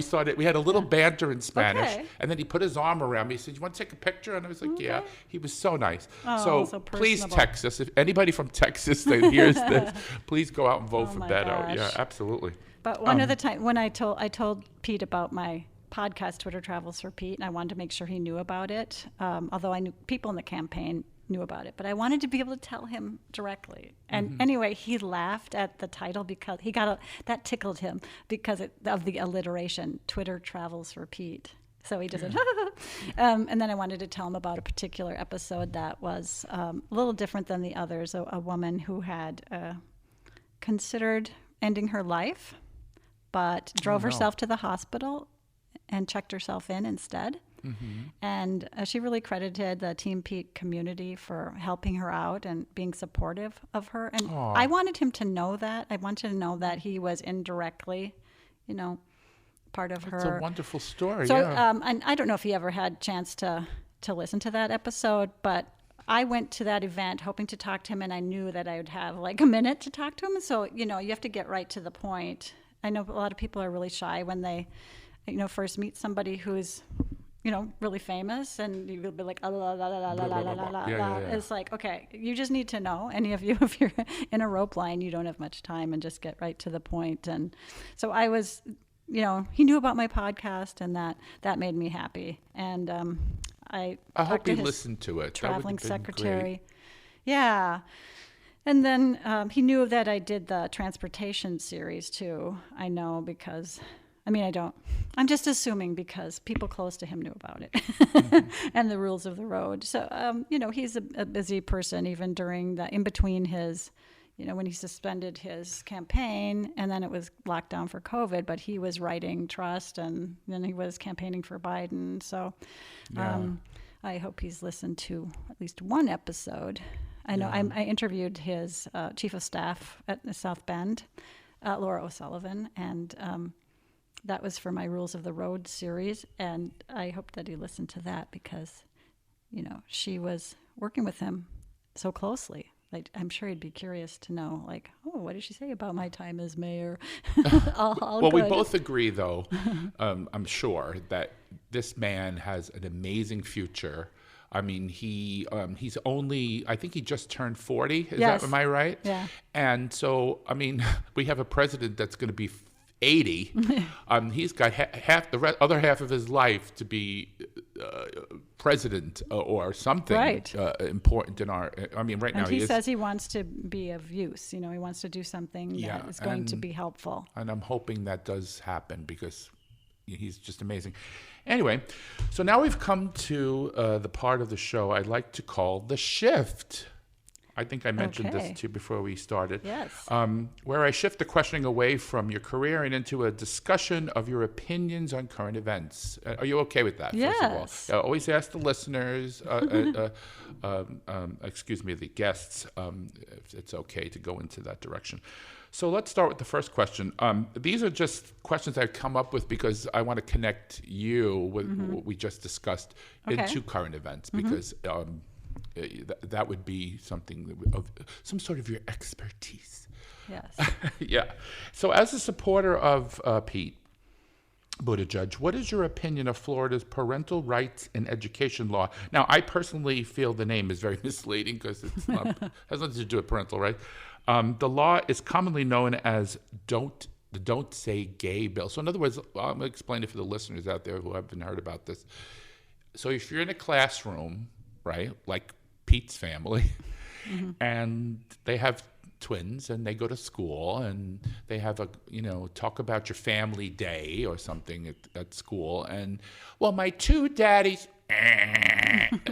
said, and we had a little banter in Spanish, and then he put his arm around me. He said, you want to take a picture? And I was like, yeah. He was so nice. So please text us. If anybody from Texas that hears this, please go out and vote for Beto. Gosh. Yeah, absolutely. But one of the time when I told Pete about my podcast, Twitter Travels for Pete, and I wanted to make sure he knew about it, although I knew people in the campaign knew about it, but I wanted to be able to tell him directly. And anyway, he laughed at the title because that tickled him because of the alliteration, Twitter Travels for Pete. So he just said, and then I wanted to tell him about a particular episode that was a little different than the others. A woman who had considered ending her life, but drove herself to the hospital and checked herself in instead. And she really credited the Team Pete community for helping her out and being supportive of her. And I wanted him to know that. I wanted to know that he was indirectly part of her. It's a wonderful story. So, yeah. And I don't know if he ever had a chance to listen to that episode, but I went to that event hoping to talk to him, and I knew that I would have like a minute to talk to him. So, you have to get right to the point. I know a lot of people are really shy when they, first meet somebody who's, really famous, and you'll be like, la la la la la la la la. It's like, okay, you just need to know. Any of you, if you're in a rope line, you don't have much time, and just get right to the point. And so I was, he knew about my podcast, and that made me happy. And I hope he listened to it. Traveling secretary. Great. Yeah. And then he knew that I did the transportation series too. I know because, I'm just assuming because people close to him knew about it and the rules of the road. So, he's a busy person even during in between his, when he suspended his campaign and then it was locked down for COVID, but he was writing Trust and then he was campaigning for Biden. So I hope he's listened to at least one episode. I know I interviewed his chief of staff at South Bend, Laura O'Sullivan, and that was for my Rules of the Road series. And I hope that he listened to that because, she was working with him so closely. Like, I'm sure he'd be curious to know, like, oh, what did she say about my time as mayor? Well, we both agree, though, I'm sure, that this man has an amazing future. I mean, he's only, I think he just turned 40. Am I right? Yeah. And so, we have a president that's going to be 80. He's got other half of his life to be president or something important in our. Right now he says he wants to be of use. He wants to do something that is going to be helpful. And I'm hoping that does happen because he's just amazing. Anyway, so now we've come to the part of the show I like to call the shift. I think I mentioned this to you before we started. Yes. Where I shift the questioning away from your career and into a discussion of your opinions on current events. Are you okay with that? Yes. First of all, always ask the listeners, the guests, if it's okay to go into that direction. So let's start with the first question. These are just questions I've come up with because I want to connect you with what we just discussed into current events because that would be something of some sort of your expertise. Yes. Yeah. So as a supporter of Pete Buttigieg, what is your opinion of Florida's parental rights and education law? Now, I personally feel the name is very misleading because it's has nothing to do with parental rights. The law is commonly known as the Don't Say Gay bill. So in other words, I'm going to explain it for the listeners out there who haven't heard about this. So if you're in a classroom, right, like Pete's family, and they have twins and they go to school and they have talk about your family day or something at school. And, well, my two daddies...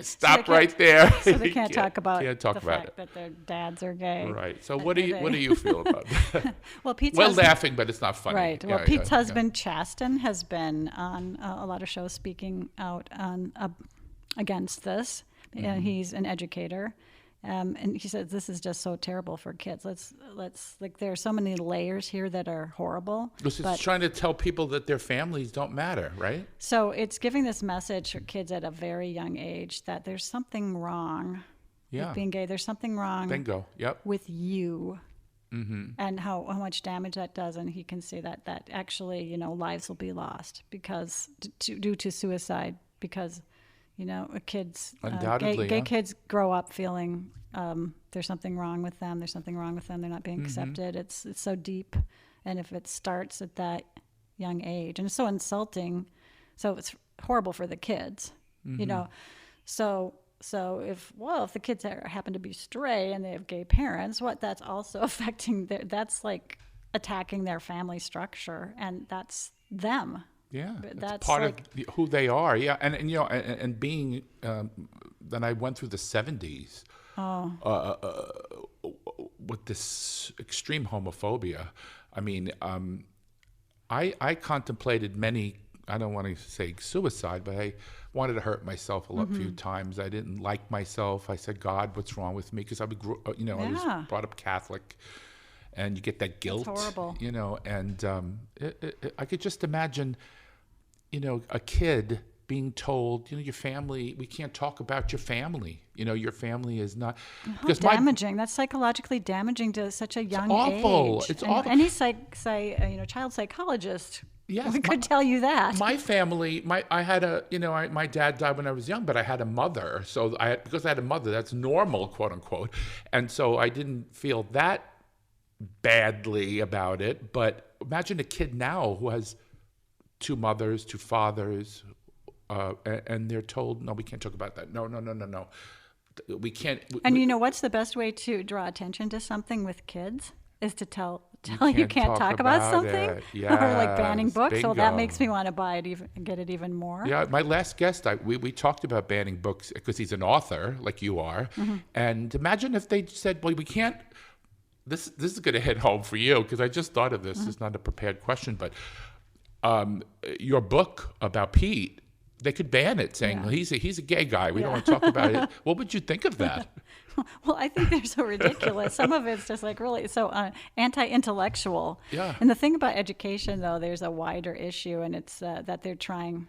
Stop right there. So they can't talk about the fact it. that their dads are gay. Right. So what do you feel about that? Well, Pete's laughing, but it's not funny. Right. Well, Pete's husband Chasten has been on a lot of shows speaking out on against this. And he's an educator. And he says this is just so terrible for kids. Let's there are so many layers here that are horrible. It's trying to tell people that their families don't matter, right? So it's giving this message for kids at a very young age that there's something wrong with being gay. There's something wrong with you. And how much damage that does. And he can say that actually, lives will be lost because due to suicide because kids, gay kids grow up feeling there's something wrong with them. There's something wrong with them. They're not being accepted. It's so deep. And if it starts at that young age, and it's so insulting, so it's horrible for the kids, So if the kids happen to be stray and they have gay parents, that's also affecting that's like attacking their family structure, and that's them. Yeah, that's part of who they are. Yeah, and being then I went through the 70s with this extreme homophobia. I contemplated many. I don't want to say suicide, but I wanted to hurt myself a few times. I didn't like myself. I said, God, what's wrong with me? Because I was brought up Catholic. and you get that guilt. That's horrible. And I could just imagine, a kid being told, your family, we can't talk about your family. Your family is not. How damaging. That's psychologically damaging to such a young awful. age. It's awful. Any child psychologist could tell you that. My family, I had my dad died when I was young, but I had a mother. So because I had a mother, that's normal, quote unquote. And so I didn't feel that badly about it. But imagine a kid now who has two mothers, two fathers, and they're told, no, we can't talk about that. No. We can't. And what's the best way to draw attention to something with kids is to tell you can't talk about something. Yes, or like banning books. bingo. So that makes me want to buy it get it even more. Yeah, my last guest, we talked about banning books because he's an author like you are. Mm-hmm. And imagine if they said, well, we can't. This is going to hit home for you because I just thought of this. Mm-hmm. It's not a prepared question, but your book about Pete, they could ban it, saying, well, he's a gay guy. We don't want to talk about it. What would you think of that? Well, I think they're so ridiculous. Some of it's just like really so anti-intellectual. Yeah. And the thing about education, though, there's a wider issue, and it's that they're trying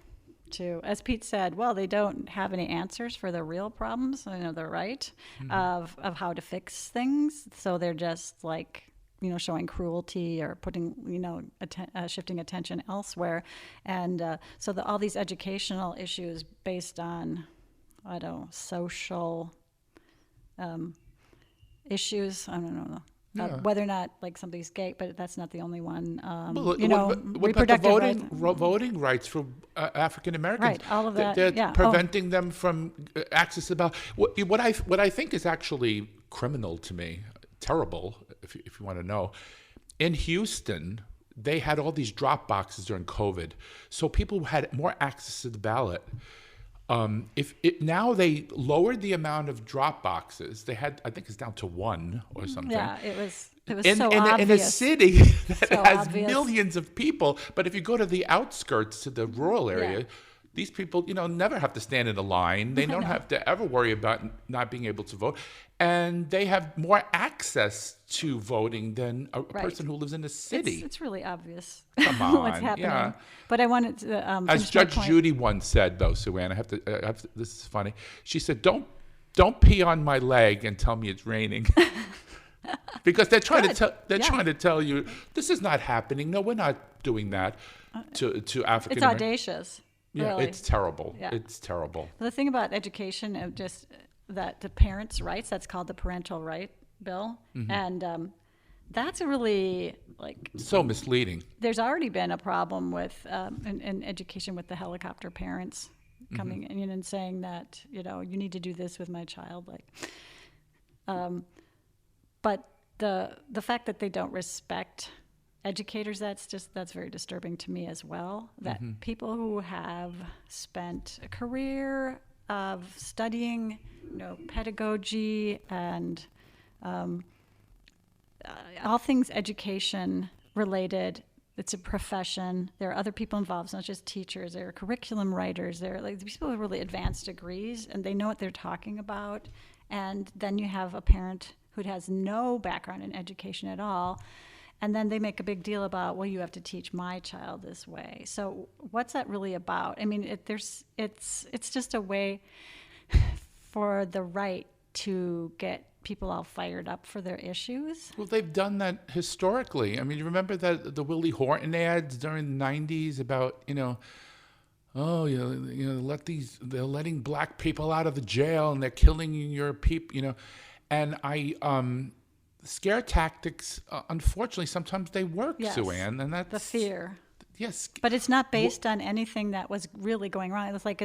to, as Pete said, well, they don't have any answers for the real problems, the right of how to fix things. So they're just like, showing cruelty or putting, shifting attention elsewhere. And so all these educational issues based on, social issues, I don't know. Whether or not like somebody's gay, but that's not the only one. What about the voting rights for African Americans? Right, all of that. They're preventing them from access to the ballot. What I think is actually criminal to me, terrible, if you want to know, in Houston, they had all these drop boxes during COVID, so people had more access to the ballot. Now they lowered the amount of drop boxes. They had, I think it's down to one or something. Yeah, it was in, so in, obvious. in a city that so has obvious. Millions of people, but if you go to the outskirts, to the rural area, these people, never have to stand in a line. They don't have to ever worry about not being able to vote. And they have more access to voting than a person who lives in a city. It's really obvious. Come on. What's happening. Yeah. But I wanted to as Judge Judy once said, though, Sue Ann, this is funny. She said, don't pee on my leg and tell me it's raining. Because they're trying trying to tell you this is not happening. No, we're not doing that to African. It's audacious. Yeah, really. It's terrible. Yeah. It's terrible. The thing about education, of just that the parents' rights, that's called the Parental Right Bill, and that's really so misleading. There's already been a problem with in education with the helicopter parents coming in and saying that you need to do this with my child, but the fact that they don't respect educators, that's very disturbing to me as well. That people who have spent a career of studying, pedagogy and all things education related. It's a profession. There are other people involved. It's not just teachers. There are curriculum writers. There are these people with really advanced degrees, and they know what they're talking about. And then you have a parent who has no background in education at all. And then they make a big deal about, well, you have to teach my child this way. So what's that really about? I mean, it's just a way for the right to get people all fired up for their issues. Well, they've done that historically. I mean, you remember the Willie Horton ads during the 90s about, they're letting black people out of the jail and they're killing your people, and scare tactics, unfortunately, sometimes they work, yes. Sue Ann, and that's the fear. Yes, but it's not based on anything that was really going wrong. It's like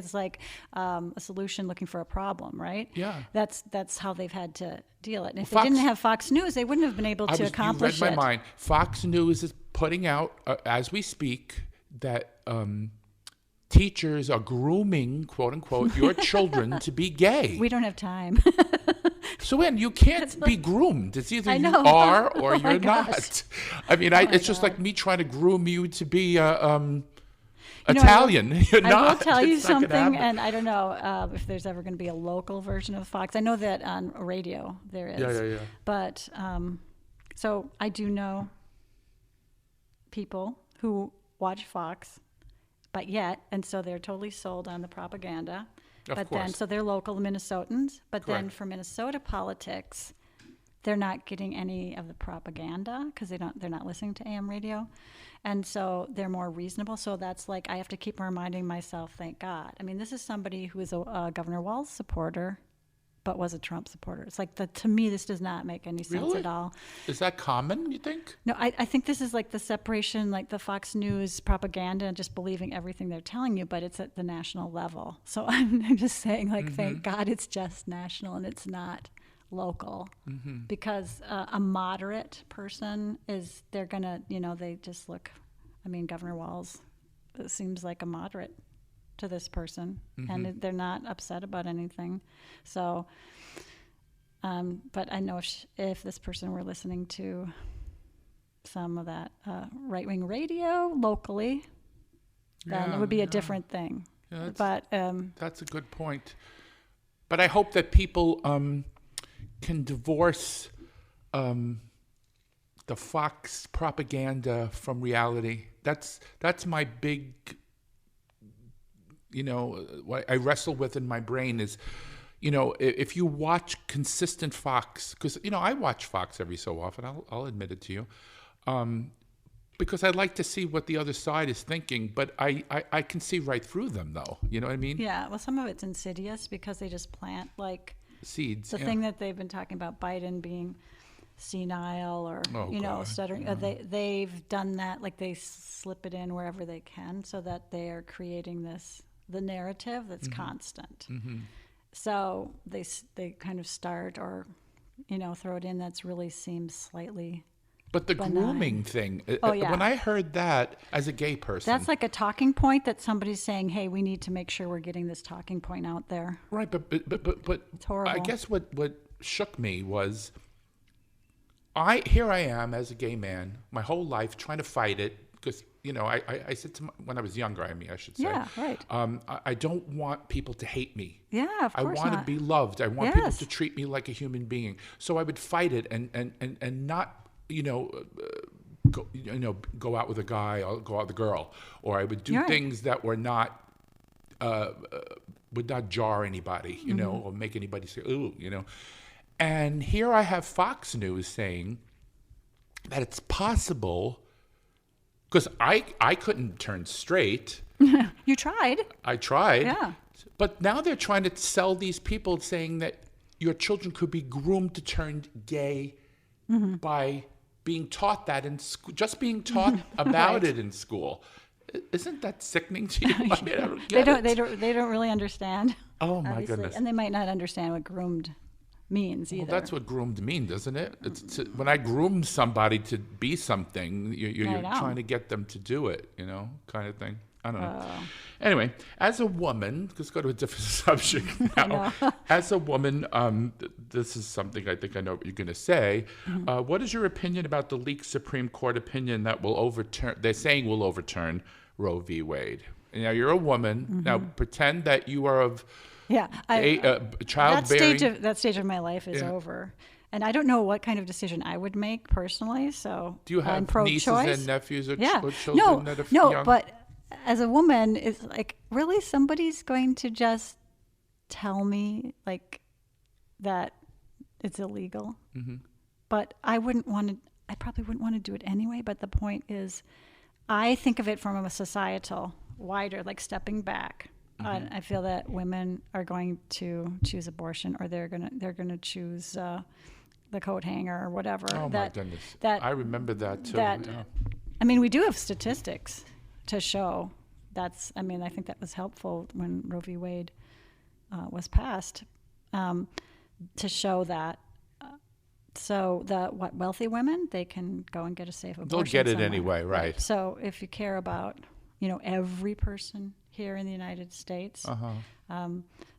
a solution looking for a problem, right? Yeah, that's how they've had to deal it. And if they didn't have Fox News, they wouldn't have been able to accomplish it. You read my mind. Fox News is putting out as we speak that teachers are grooming, quote unquote, your children to be gay. We don't have time. So, Ann, you can't be groomed. It's either you are or you're not. I mean, it's just like me trying to groom you to be Italian. You're not. I will tell you something, and I don't know if there's ever going to be a local version of Fox. I know that on radio there is. Yeah. But So I do know people who watch Fox, and so they're totally sold on the propaganda. Of course. Then, so they're local Minnesotans, but then Correct. for Minnesota politics, they're not getting any of the propaganda because they're not listening to AM radio. And so they're more reasonable. So that's like, I have to keep reminding myself, thank God. I mean, this is somebody who is a Governor Walz supporter, but was a Trump supporter. It's like, to me, this does not make any sense at all. Is that common, you think? No, I think this is like the separation, like the Fox News propaganda and just believing everything they're telling you, but it's at the national level. So I'm just saying, like, thank God it's just national and it's not local. Because a moderate person they're going to, they just look, Governor Walz, it seems like a moderate to this person, and they're not upset about anything. So, but I know if this person were listening to some of that right-wing radio locally, then it would be a different thing. Yeah, but that's a good point. But I hope that people can divorce the Fox propaganda from reality. That's my big, what I wrestle with in my brain is, if you watch consistent Fox, because, I watch Fox every so often, I'll admit it to you, because I'd like to see what the other side is thinking, but I can see right through them, though. You know what I mean? Yeah, well, some of it's insidious because they just plant, like, seeds. The thing that they've been talking about, Biden being senile or, stuttering, they've done that, like they slip it in wherever they can so that they are creating the narrative that's constant. So they kind of start or, throw it in that's really seems slightly But the benign. Grooming thing, when I heard that as a gay person. That's like a talking point that somebody's saying, hey, we need to make sure we're getting this talking point out there. Right, but It's horrible. I guess what shook me was here I am as a gay man my whole life trying to fight it because, I said when I was younger, I should say. Yeah, right. I don't want people to hate me. Yeah, of course I want not. to be loved. I want people to treat me like a human being. So I would fight it and not, go out with a guy or go out with a girl, or I would do things that were not would not jar anybody, or make anybody say ooh, And here I have Fox News saying that it's possible, because I couldn't turn straight. You tried. I tried. Yeah. But now they're trying to sell these people saying that your children could be groomed to turn gay by being taught that in school, just being taught about it in school. Isn't that sickening to you? I mean, I don't get They don't really understand. Oh my obviously. goodness! And they might not understand what groomed means either. Well, that's what groomed means, doesn't it? When I groom somebody to be something, you're trying to get them to do it, kind of thing. I don't know. Anyway, as a woman, let's go to a different subject now. As a woman, this is something I think I know what you're going to say. What is your opinion about the leaked Supreme Court opinion that will overturn, they're saying will overturn Roe v. Wade? Now, you're a woman. Now, pretend that you are of childbearing. That stage of my life is over. And I don't know what kind of decision I would make personally. So do you have nieces and nephews or children that are young? But as a woman, it's like, really somebody's going to just tell me like that it's illegal. But I probably wouldn't want to do it anyway. But the point is, I think of it from a societal, wider, like stepping back. I feel that women are going to choose abortion, or they're gonna choose the coat hanger or whatever. Oh my goodness! I remember that too. I mean, we do have statistics to show I think that was helpful when Roe v. Wade was passed, to show that. So wealthy women, they can go and get a safe abortion. They'll get it somewhere. anyway, right? So if you care about, every person here in the United States,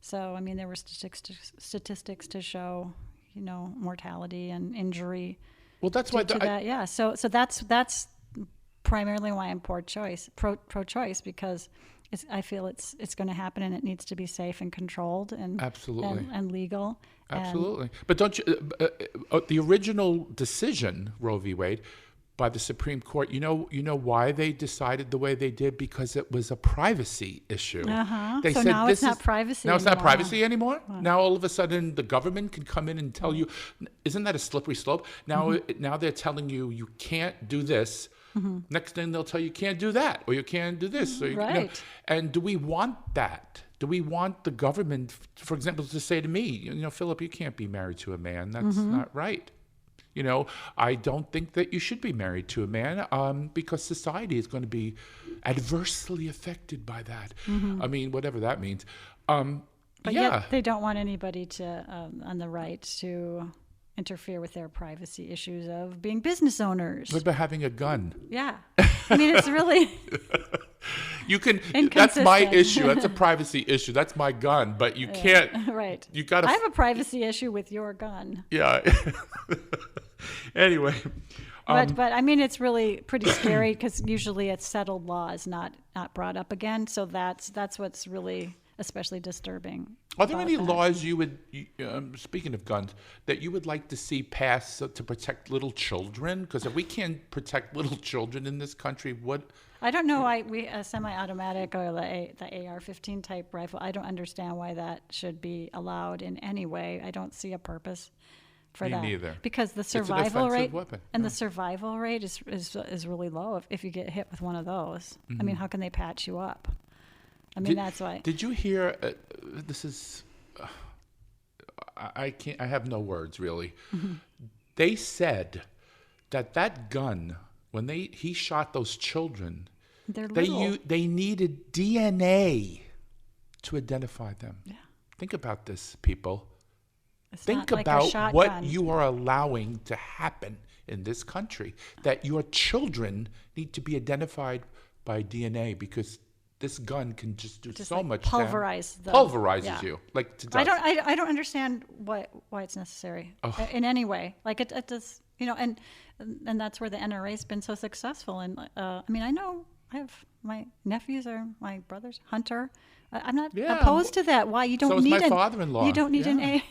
so I mean, there were statistics to show, mortality and injury. Well, that's why that. Yeah. So that's primarily why I'm pro-choice, because I feel it's going to happen, and it needs to be safe and controlled and absolutely and legal. Absolutely. But don't you, the original decision, Roe v. Wade, by the Supreme Court, you know why they decided the way they did? Because it was a privacy issue. They so said, now it's not privacy Now anymore. it's not privacy anymore? Now all of a sudden the government can come in and tell you, isn't that a slippery slope? Now now they're telling you can't do this. Next thing they'll tell you can't do that, or you can't do this. Or Right. And do we want that? Do we want the government, for example, to say to me, Philip, you can't be married to a man. That's not right. I don't think that you should be married to a man because society is going to be adversely affected by that. I mean, whatever that means. But yet they don't want anybody to on the right to interfere with their privacy issues of being business owners. What about having a gun? Yeah. I mean, it's really you can. That's my issue. That's a privacy issue. That's my gun. But you can't. Right. You got to. I have a privacy issue with your gun. Yeah. Anyway. But I mean, it's really pretty scary because usually it's settled law is not brought up again. So that's what's really especially disturbing. Are there any laws you would, speaking of guns, that you would like to see passed to protect little children? Because if we can't protect little children in this country, what? I don't know. We a semi-automatic or the AR-15 type rifle. I don't understand why that should be allowed in any way. I don't see a purpose for that. Me neither. Because the survival rate weapon. and the survival rate is really low if you get hit with one of those. I mean, how can they patch you up? I mean, that's why. Did you hear? This is. I can't. I have no words really. They said that gun when he shot those children, they needed DNA to identify them. Yeah. Think about this, people. Think about what you are allowing to happen in this country. That your children need to be identified by DNA because this gun can just do so much pulverizes you like to dust. I don't understand why it's necessary in any way. Like it does, and that's where the NRA's been so successful. And I mean, I have my nephews or my brothers hunter. I'm not opposed to that. Why you don't need my father-in-law. You don't need an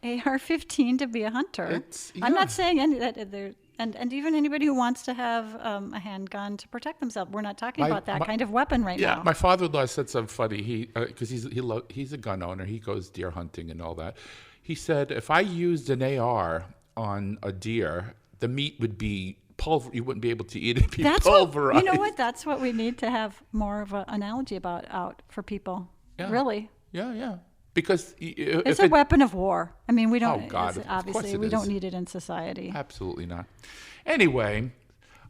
AR-15 to be a hunter. I'm not saying any that there. And even anybody who wants to have a handgun to protect themselves, we're not talking about that kind of weapon now. Yeah, my father-in-law said something funny. Because he's a gun owner, he goes deer hunting and all that. He said, if I used an AR on a deer, the meat would be you wouldn't be able to eat it. It'd be pulverized. You know what? That's what we need to have more of an analogy out for people. Yeah. Really. Yeah. Because it's a weapon of war. I mean, we don't. Oh God! Obviously, we don't need it in society. Absolutely not. Anyway,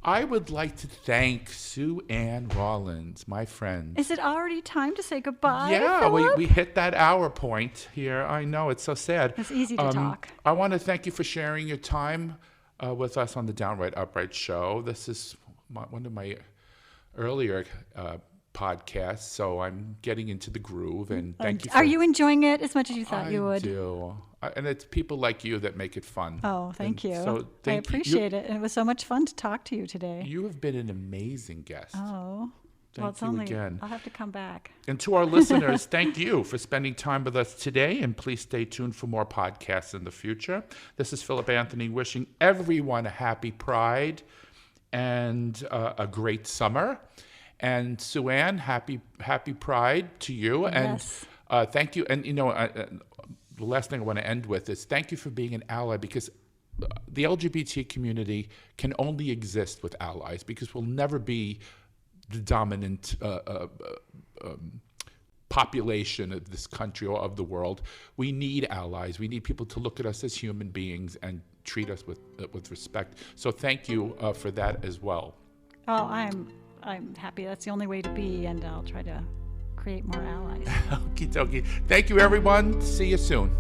I would like to thank Sue Ann Rawlins, my friend. Is it already time to say goodbye? Yeah, we hit that hour point here. I know, it's so sad. It's easy to talk. I want to thank you for sharing your time with us on the Downright Upright Show. This is one of my earlier podcasts, so I'm getting into the groove. And thank you. Are you enjoying it as much as you thought you would? I do. And it's people like you that make it fun. Oh, thank you. So I appreciate it. And it was so much fun to talk to you today. You have been an amazing guest. Oh, thank you again. I'll have to come back. And to our listeners, thank you for spending time with us today. And please stay tuned for more podcasts in the future. This is Philip Anthony wishing everyone a happy Pride and a great summer. And Sue Ann, happy Pride to you. Yes. And thank you. And, the last thing I want to end with is thank you for being an ally, because the LGBT community can only exist with allies, because we'll never be the dominant population of this country or of the world. We need allies. We need people to look at us as human beings and treat us with respect. So thank you for that as well. Oh, I'm happy. That's the only way to be, and I'll try to create more allies. Okie dokie. Thank you, everyone. See you soon.